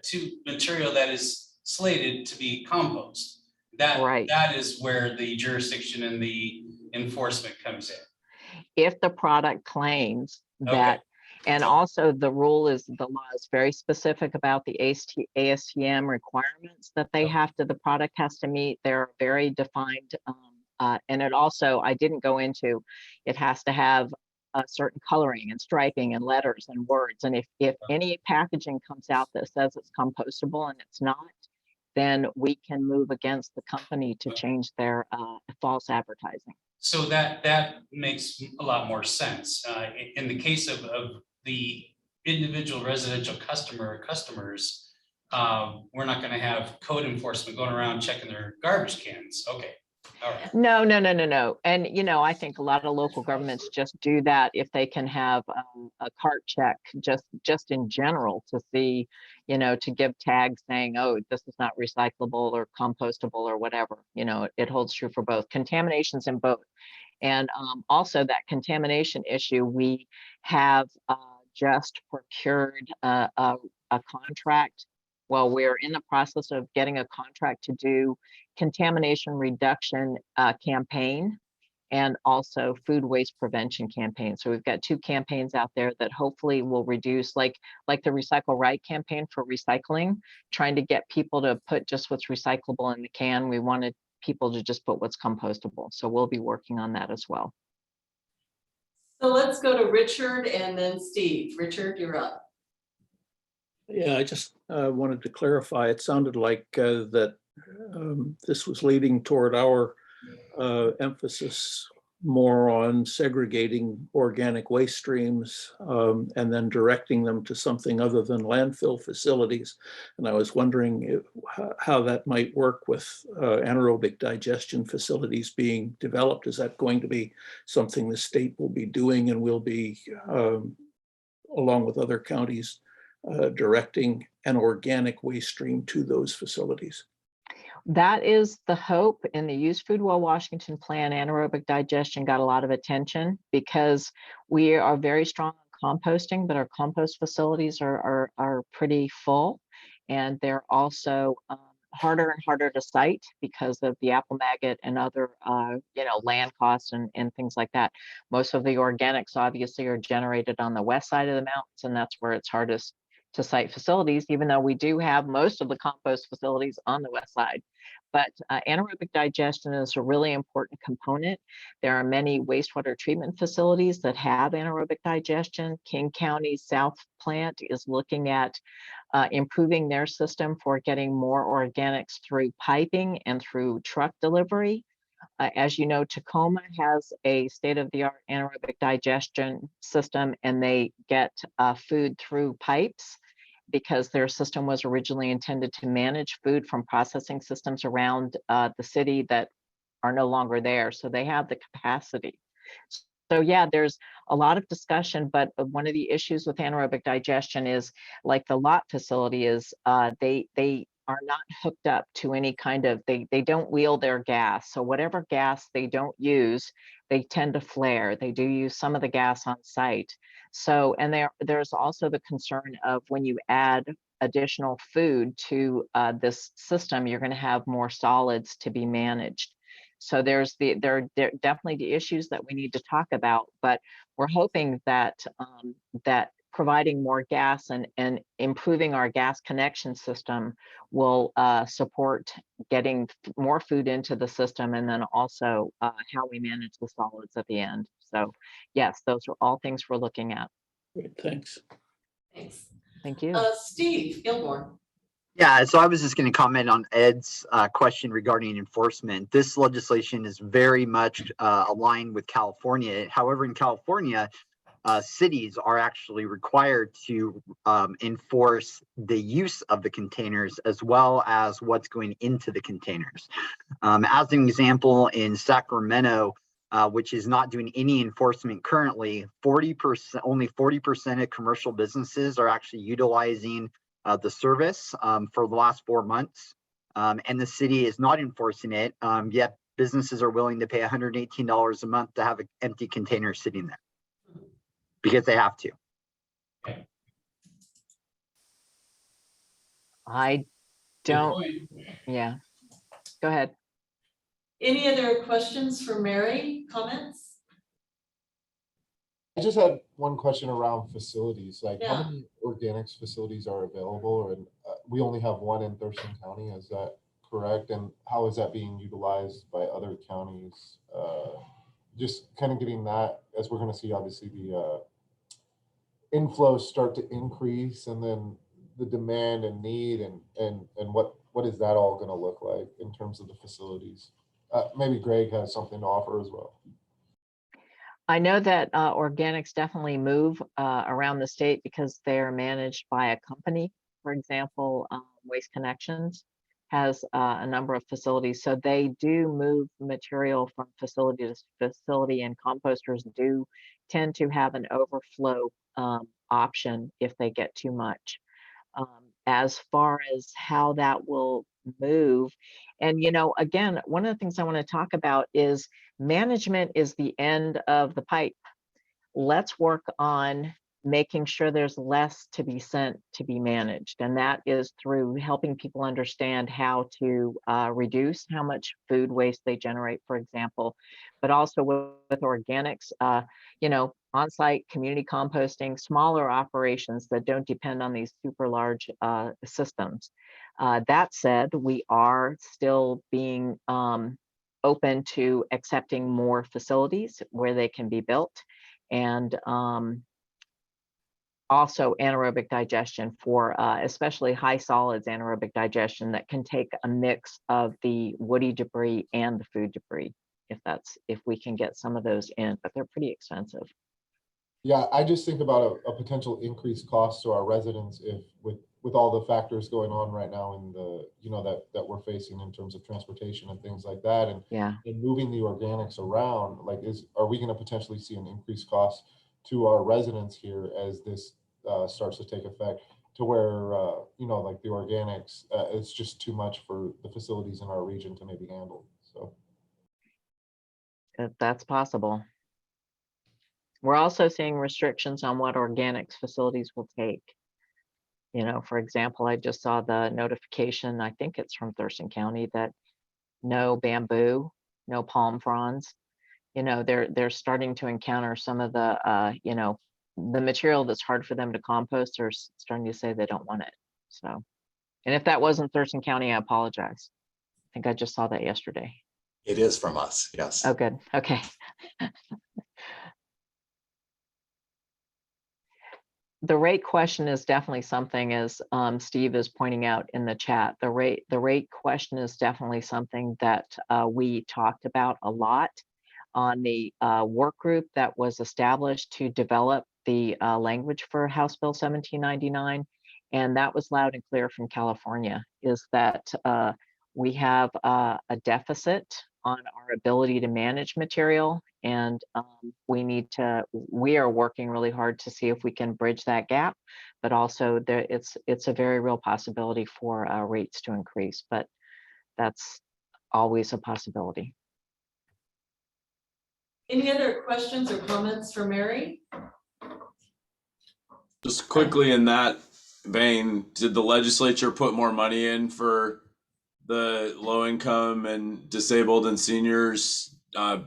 Speaker 20: to material that is slated to be compost. That is where the jurisdiction and the enforcement comes in.
Speaker 12: If the product claims that, and also the rule is, the law is very specific about the ASTM requirements that they have to, the product has to meet. They're very defined. And it also, I didn't go into, it has to have a certain coloring and striping and letters and words. And if any packaging comes out that says it's compostable and it's not, then we can move against the company to change their false advertising.
Speaker 20: So that makes a lot more sense. In the case of the individual residential customers, we're not going to have code enforcement going around checking their garbage cans. Okay. All right.
Speaker 12: No. And, I think a lot of local governments just do that if they can have a cart check just in general to see, to give tags saying, oh, this is not recyclable or compostable or whatever. It holds true for both. Contaminations in both. And also that contamination issue, we have just procured a contract. Well, we're in the process of getting a contract to do contamination reduction campaign and also food waste prevention campaign. So we've got two campaigns out there that hopefully will reduce, like the Recycle Right campaign for recycling, trying to get people to put just what's recyclable in the can. We wanted people to just put what's compostable. So we'll be working on that as well.
Speaker 1: So let's go to Richard and then Steve. Richard, you're up.
Speaker 21: Yeah, I just wanted to clarify. It sounded like that this was leading toward our emphasis more on segregating organic waste streams and then directing them to something other than landfill facilities. And I was wondering how that might work with anaerobic digestion facilities being developed. Is that going to be something the state will be doing and will be, along with other counties, directing an organic waste stream to those facilities?
Speaker 12: That is the hope. In the Use Food Well Washington plan, anaerobic digestion got a lot of attention because we are very strong on composting, but our compost facilities are pretty full, and they're also harder and harder to site because of the apple maggot and other land costs and things like that. Most of the organics obviously are generated on the west side of the mountains, and that's where it's hardest to site facilities, even though we do have most of the compost facilities on the west side. But anaerobic digestion is a really important component. There are many wastewater treatment facilities that have anaerobic digestion. King County's South Plant is looking at improving their system for getting more organics through piping and through truck delivery. As you know, Tacoma has a state-of-the-art anaerobic digestion system, and they get food through pipes because their system was originally intended to manage food from processing systems around the city that are no longer there. So they have the capacity. So yeah, there's a lot of discussion, but one of the issues with anaerobic digestion is, like the lot facility is, they are not hooked up to any kind of, they don't wheel their gas. So whatever gas they don't use, they tend to flare. They do use some of the gas on site. So, and there's also the concern of when you add additional food to this system, you're going to have more solids to be managed. So there are definitely the issues that we need to talk about, but we're hoping that that providing more gas and improving our gas connection system will support getting more food into the system, and then also how we manage the solids at the end. So yes, those are all things we're looking at.
Speaker 21: Great, thanks.
Speaker 1: Thanks.
Speaker 12: Thank you.
Speaker 1: Steve Gilmore.
Speaker 13: Yeah, so I was just going to comment on Ed's question regarding enforcement. This legislation is very much aligned with California. However, in California, cities are actually required to enforce the use of the containers as well as what's going into the containers. As an example, in Sacramento, which is not doing any enforcement currently, only 40% of commercial businesses are actually utilizing the service for the last 4 months, and the city is not enforcing it, yet businesses are willing to pay $118 a month to have an empty container sitting there because they have to.
Speaker 12: I don't, yeah, go ahead.
Speaker 1: Any other questions for Mary, comments?
Speaker 2: I just had one question around facilities, like
Speaker 1: Yeah.
Speaker 2: how many organics facilities are available? And we only have one in Thurston County, is that correct? And how is that being utilized by other counties? Just kind of getting that, as we're going to see obviously the inflows start to increase, and then the demand and need and what is that all going to look like in terms of the facilities? Maybe Greg has something to offer as well.
Speaker 12: I know that organics definitely move around the state because they're managed by a company. For example, Waste Connections has a number of facilities, so they do move material from facility to facility, and composters do tend to have an overflow option if they get too much. As far as how that will move, and again, one of the things I want to talk about is management is the end of the pipe. Let's work on making sure there's less to be sent to be managed, and that is through helping people understand how to reduce how much food waste they generate, for example, but also with organics, on-site community composting, smaller operations that don't depend on these super large systems. That said, we are still being open to accepting more facilities where they can be built, and also anaerobic digestion for especially high solids anaerobic digestion that can take a mix of the woody debris and the food debris, if we can get some of those in, but they're pretty expensive.
Speaker 2: Yeah, I just think about a potential increased cost to our residents if with all the factors going on right now in the, that we're facing in terms of transportation and things like that, and moving the organics around, like are we going to potentially see an increased cost to our residents here as this starts to take effect, to where like the organics, it's just too much for the facilities in our region to maybe handle? So
Speaker 12: that's possible. We're also seeing restrictions on what organics facilities will take. For example, I just saw the notification, I think it's from Thurston County, that no bamboo, no palm fronds. They're starting to encounter some of the, the material that's hard for them to compost. They're starting to say they don't want it. So, and if that wasn't Thurston County, I apologize. I think I just saw that yesterday.
Speaker 9: It is from us, yes.
Speaker 12: Oh, good. Okay. The rate question is definitely something, as Steve is pointing out in the chat. The rate question is definitely something that we talked about a lot on the work group that was established to develop the language for House Bill 1799, and that was loud and clear from California, is that we have a deficit on our ability to manage material, and we are working really hard to see if we can bridge that gap, but also it's a very real possibility for rates to increase, but that's always a possibility.
Speaker 1: Any other questions or comments for Mary?
Speaker 16: Just quickly in that vein, did the legislature put more money in for the low income and disabled and seniors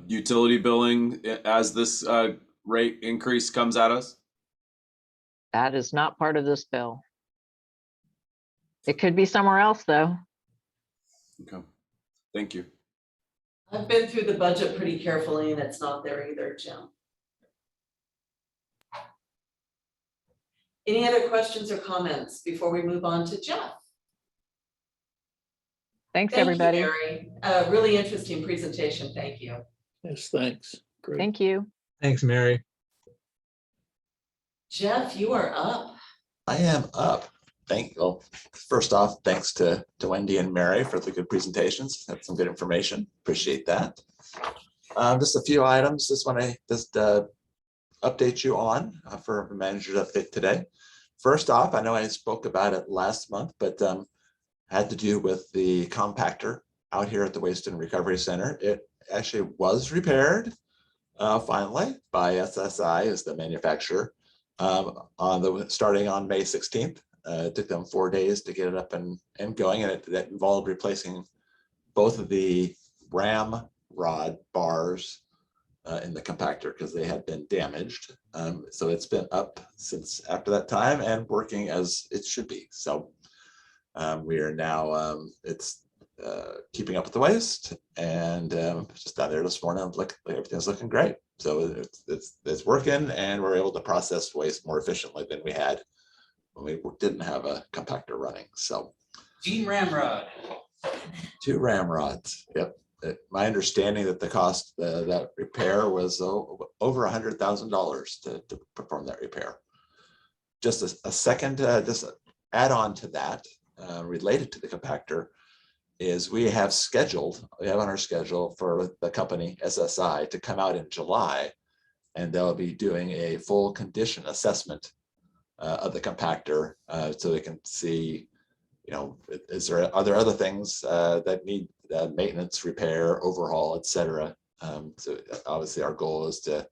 Speaker 16: utility billing as this rate increase comes at us?
Speaker 12: That is not part of this bill. It could be somewhere else, though.
Speaker 16: Okay, thank you.
Speaker 1: I've been through the budget pretty carefully and it's not there either, Jim. Any other questions or comments before we move on to Jeff?
Speaker 12: Thanks,
Speaker 1: Thank
Speaker 12: everybody.
Speaker 1: you, Mary. Really interesting presentation. Thank you.
Speaker 21: Yes, thanks. Great.
Speaker 12: Thank you.
Speaker 14: Thanks, Mary.
Speaker 1: Jeff, you are up.
Speaker 9: I am up. Well, first off, thanks to Wendy and Mary for the good presentations. Had some good information. Appreciate that. Just a few items. Just want to update you on for a manager's update today. First off, I know I spoke about it last month, but had to do with the compactor out here at the Waste and Recovery Center. It actually was repaired finally by SSI as the manufacturer starting on May 16th. It took them 4 days to get it up and going, and that involved replacing both of the ram rod bars in the compactor because they had been damaged. So it's been up since after that time and working as it should be. So we are now, it's keeping up with the waste, and just down there this morning, everything's looking great. So it's working, and we're able to process waste more efficiently than we had when we didn't have a compactor running. So
Speaker 20: Team Ramrod.
Speaker 9: 2 ramrods. Yep. My understanding that the cost that repair was over $100,000 to perform that repair. Just a second, just add on to that, related to the compactor, is we have on our schedule for the company SSI to come out in July, and they'll be doing a full condition assessment of the compactor, so they can see, are there other things that need maintenance, repair, overhaul, etc. So obviously our goal is to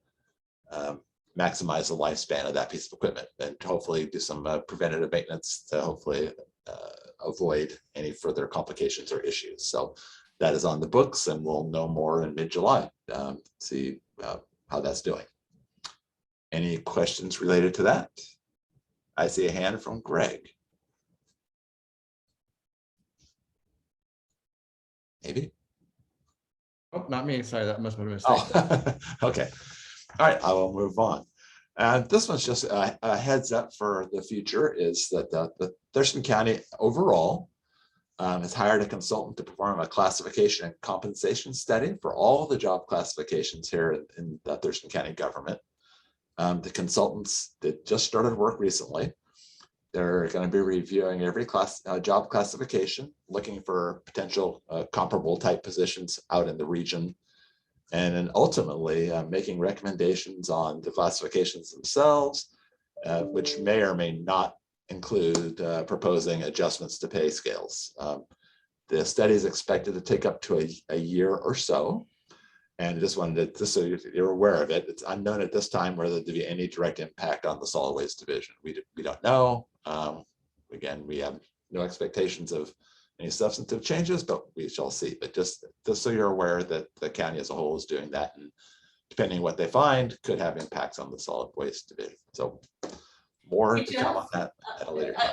Speaker 9: maximize the lifespan of that piece of equipment and hopefully do some preventative maintenance to hopefully avoid any further complications or issues. So that is on the books, and we'll know more in mid-July, see how that's doing. Any questions related to that? I see a hand from Greg. Maybe.
Speaker 5: Oh, not me. Sorry, that must have been a mistake.
Speaker 9: Oh, okay. All right, I will move on. And this one's just a heads up for the future, is that the Thurston County overall has hired a consultant to perform a classification and compensation study for all the job classifications here in the Thurston County government. The consultants that just started work recently, they're going to be reviewing every job classification, looking for potential comparable type positions out in the region, and then ultimately making recommendations on the classifications themselves, which may or may not include proposing adjustments to pay scales. The study is expected to take up to a year or so. And I just wanted to, just so you're aware of it, it's unknown at this time whether there'll be any direct impact on the solid waste division. We don't know. Again, we have no expectations of any substantive changes, but we shall see. But just so you're aware that the county as a whole is doing that, and depending on what they find, could have impacts on the solid waste division. So more to come on that at a later time.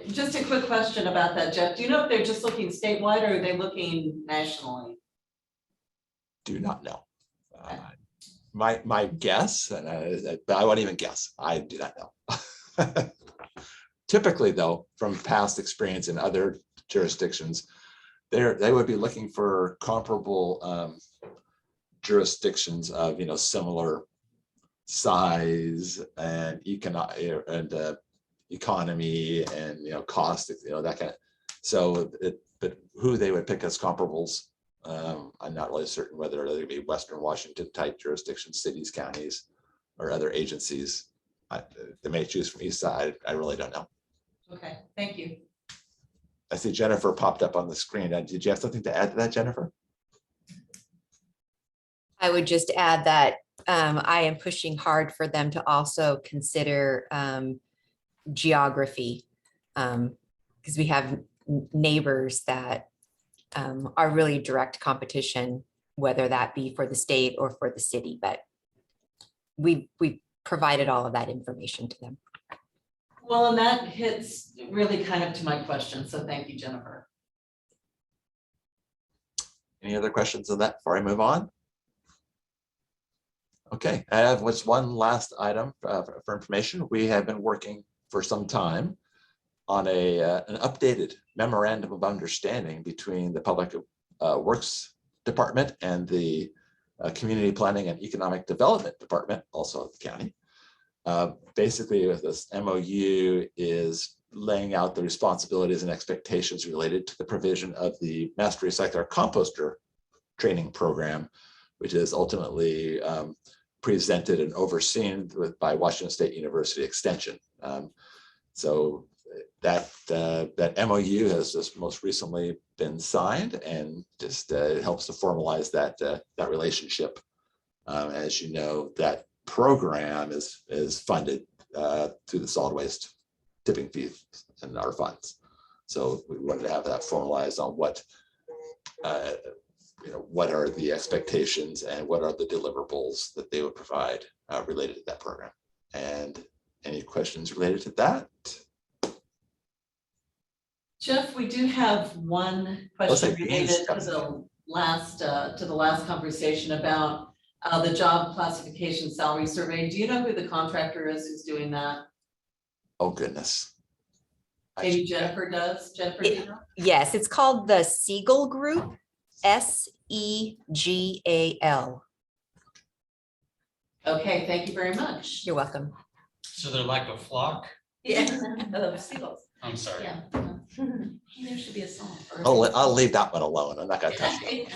Speaker 1: Just a quick question about that, Jeff. Do you know if they're just looking statewide or are they looking nationally?
Speaker 9: Do not know. My guess, but I won't even guess. I do not know. Typically, though, from past experience in other jurisdictions, they would be looking for comparable jurisdictions of similar size and economy and cost, that kind of. So, but who they would pick as comparables, I'm not really certain whether they'd be Western Washington type jurisdictions, cities, counties, or other agencies. They may choose from east side. I really don't know.
Speaker 1: Okay, thank you.
Speaker 9: I see Jennifer popped up on the screen. Did you have something to add to that, Jennifer?
Speaker 11: I would just add that I am pushing hard for them to also consider geography, because we have neighbors that are really direct competition, whether that be for the state or for the city, but we provided all of that information to them.
Speaker 1: Well, and that hits really kind of to my question, so thank you, Jennifer.
Speaker 9: Any other questions on that before I move on? Okay, I have what's one last item for information. We have been working for some time on an updated memorandum of understanding between the Public Works Department and the Community Planning and Economic Development Department, also at the county. Basically, with this MOU is laying out the responsibilities and expectations related to the provision of the Master Recycler Composter training program, which is ultimately presented and overseen by Washington State University Extension. So that MOU has just most recently been signed, and just it helps to formalize that relationship. As you know, that program is funded through the solid waste tipping fees and our funds. So we wanted to have that formalized on what what are the expectations and what are the deliverables that they would provide related to that program. And any questions related to that?
Speaker 1: Jeff, we do have one question related to the last conversation about the job classification salary survey. Do you know who the contractor is who's doing that?
Speaker 9: Oh, goodness.
Speaker 1: Maybe Jennifer does. Jennifer, do you know?
Speaker 11: Yes, it's called the Siegel Group, SEGAL.
Speaker 1: Okay, thank you very much.
Speaker 11: You're welcome.
Speaker 20: So they're like a flock?
Speaker 1: Yeah, the seagulls.
Speaker 20: I'm sorry.
Speaker 1: Yeah. There should be a song.
Speaker 9: I'll leave that one alone. I'm not going to touch that.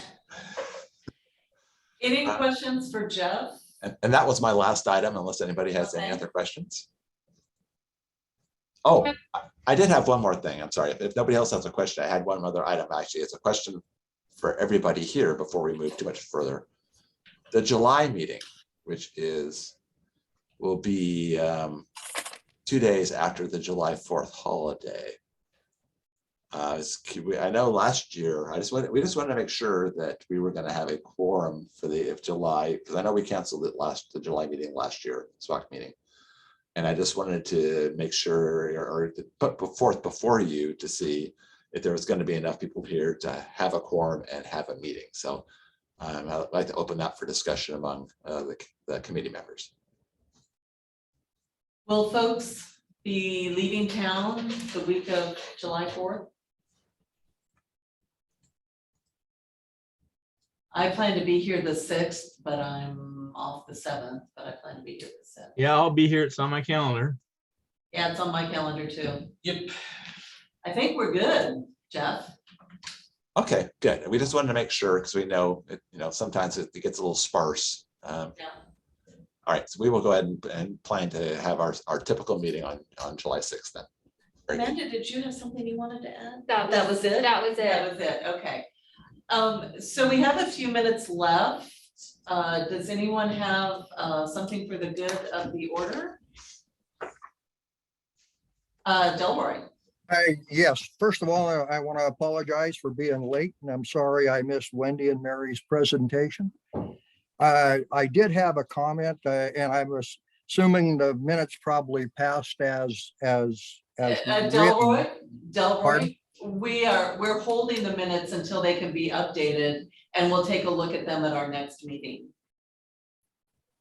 Speaker 1: Any questions for Jeff?
Speaker 9: And that was my last item, unless anybody has any other questions. Oh, I did have one more thing. I'm sorry. If nobody else has a question, I had one other item. Actually, it's a question for everybody here before we move too much further. The July meeting, which will be 2 days after the July 4th holiday. I know last year, we just wanted to make sure that we were going to have a quorum for the July, because I know we canceled the July meeting last year, SWAC meeting. And I just wanted to make sure, or to put forth before you to see if there was going to be enough people here to have a quorum and have a meeting. So I'd like to open that for discussion among the committee members.
Speaker 1: Will folks be leaving town the week of July 4th? I plan to be here the 6th, but I'm off the 7th, but I plan to be here the 7th.
Speaker 14: Yeah, I'll be here. It's on my calendar.
Speaker 1: Yeah, it's on my calendar too.
Speaker 20: Yep.
Speaker 1: I think we're good, Jeff.
Speaker 9: Okay, good. We just wanted to make sure, because we know, sometimes it gets a little sparse.
Speaker 1: Yeah.
Speaker 9: All right, so we will go ahead and plan to have our typical meeting on July 6th then. Very good.
Speaker 1: Amanda, did you have something you wanted to add?
Speaker 3: That was it.
Speaker 1: That was it, okay. So we have a few minutes left. Does anyone have something for the good of the order? Delroy.
Speaker 8: Yes, first of all, I want to apologize for being late, and I'm sorry I missed Wendy and Mary's presentation. I did have a comment, and I was assuming the minutes probably passed as
Speaker 1: Delroy,
Speaker 8: Pardon?
Speaker 1: we're holding the minutes until they can be updated, and we'll take a look at them at our next meeting.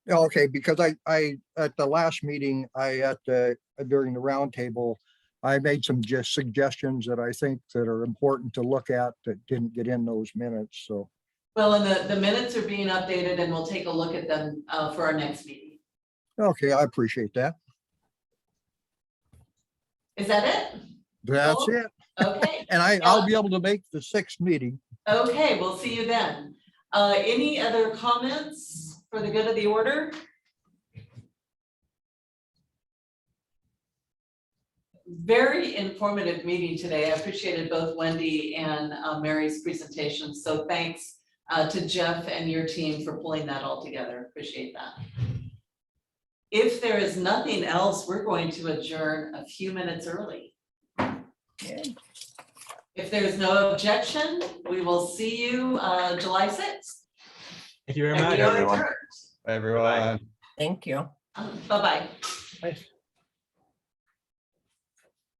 Speaker 8: Okay, because I at the last meeting, during the roundtable, I made some just suggestions that I think that are important to look at that didn't get in those minutes, so.
Speaker 1: Well, and the minutes are being updated, and we'll take a look at them for our next meeting.
Speaker 8: Okay, I appreciate that.
Speaker 1: Is that it?
Speaker 8: That's
Speaker 1: Cool.
Speaker 8: it.
Speaker 1: Okay.
Speaker 8: And I'll be able to make the 6th meeting.
Speaker 1: Okay, we'll see you then. Any other comments for the good of the order? Very informative meeting today. I appreciated both Wendy and Mary's presentation. So thanks to Jeff and your team for pulling that all together. Appreciate that. If there is nothing else, we're going to adjourn a few minutes early. If there's no objection, we will see you July 6th.
Speaker 5: Thank you very
Speaker 1: And
Speaker 5: much,
Speaker 1: we are
Speaker 5: everyone.
Speaker 1: adjourned.
Speaker 5: Everyone.
Speaker 18: Thank you.
Speaker 1: Bye-bye.
Speaker 21: Nice.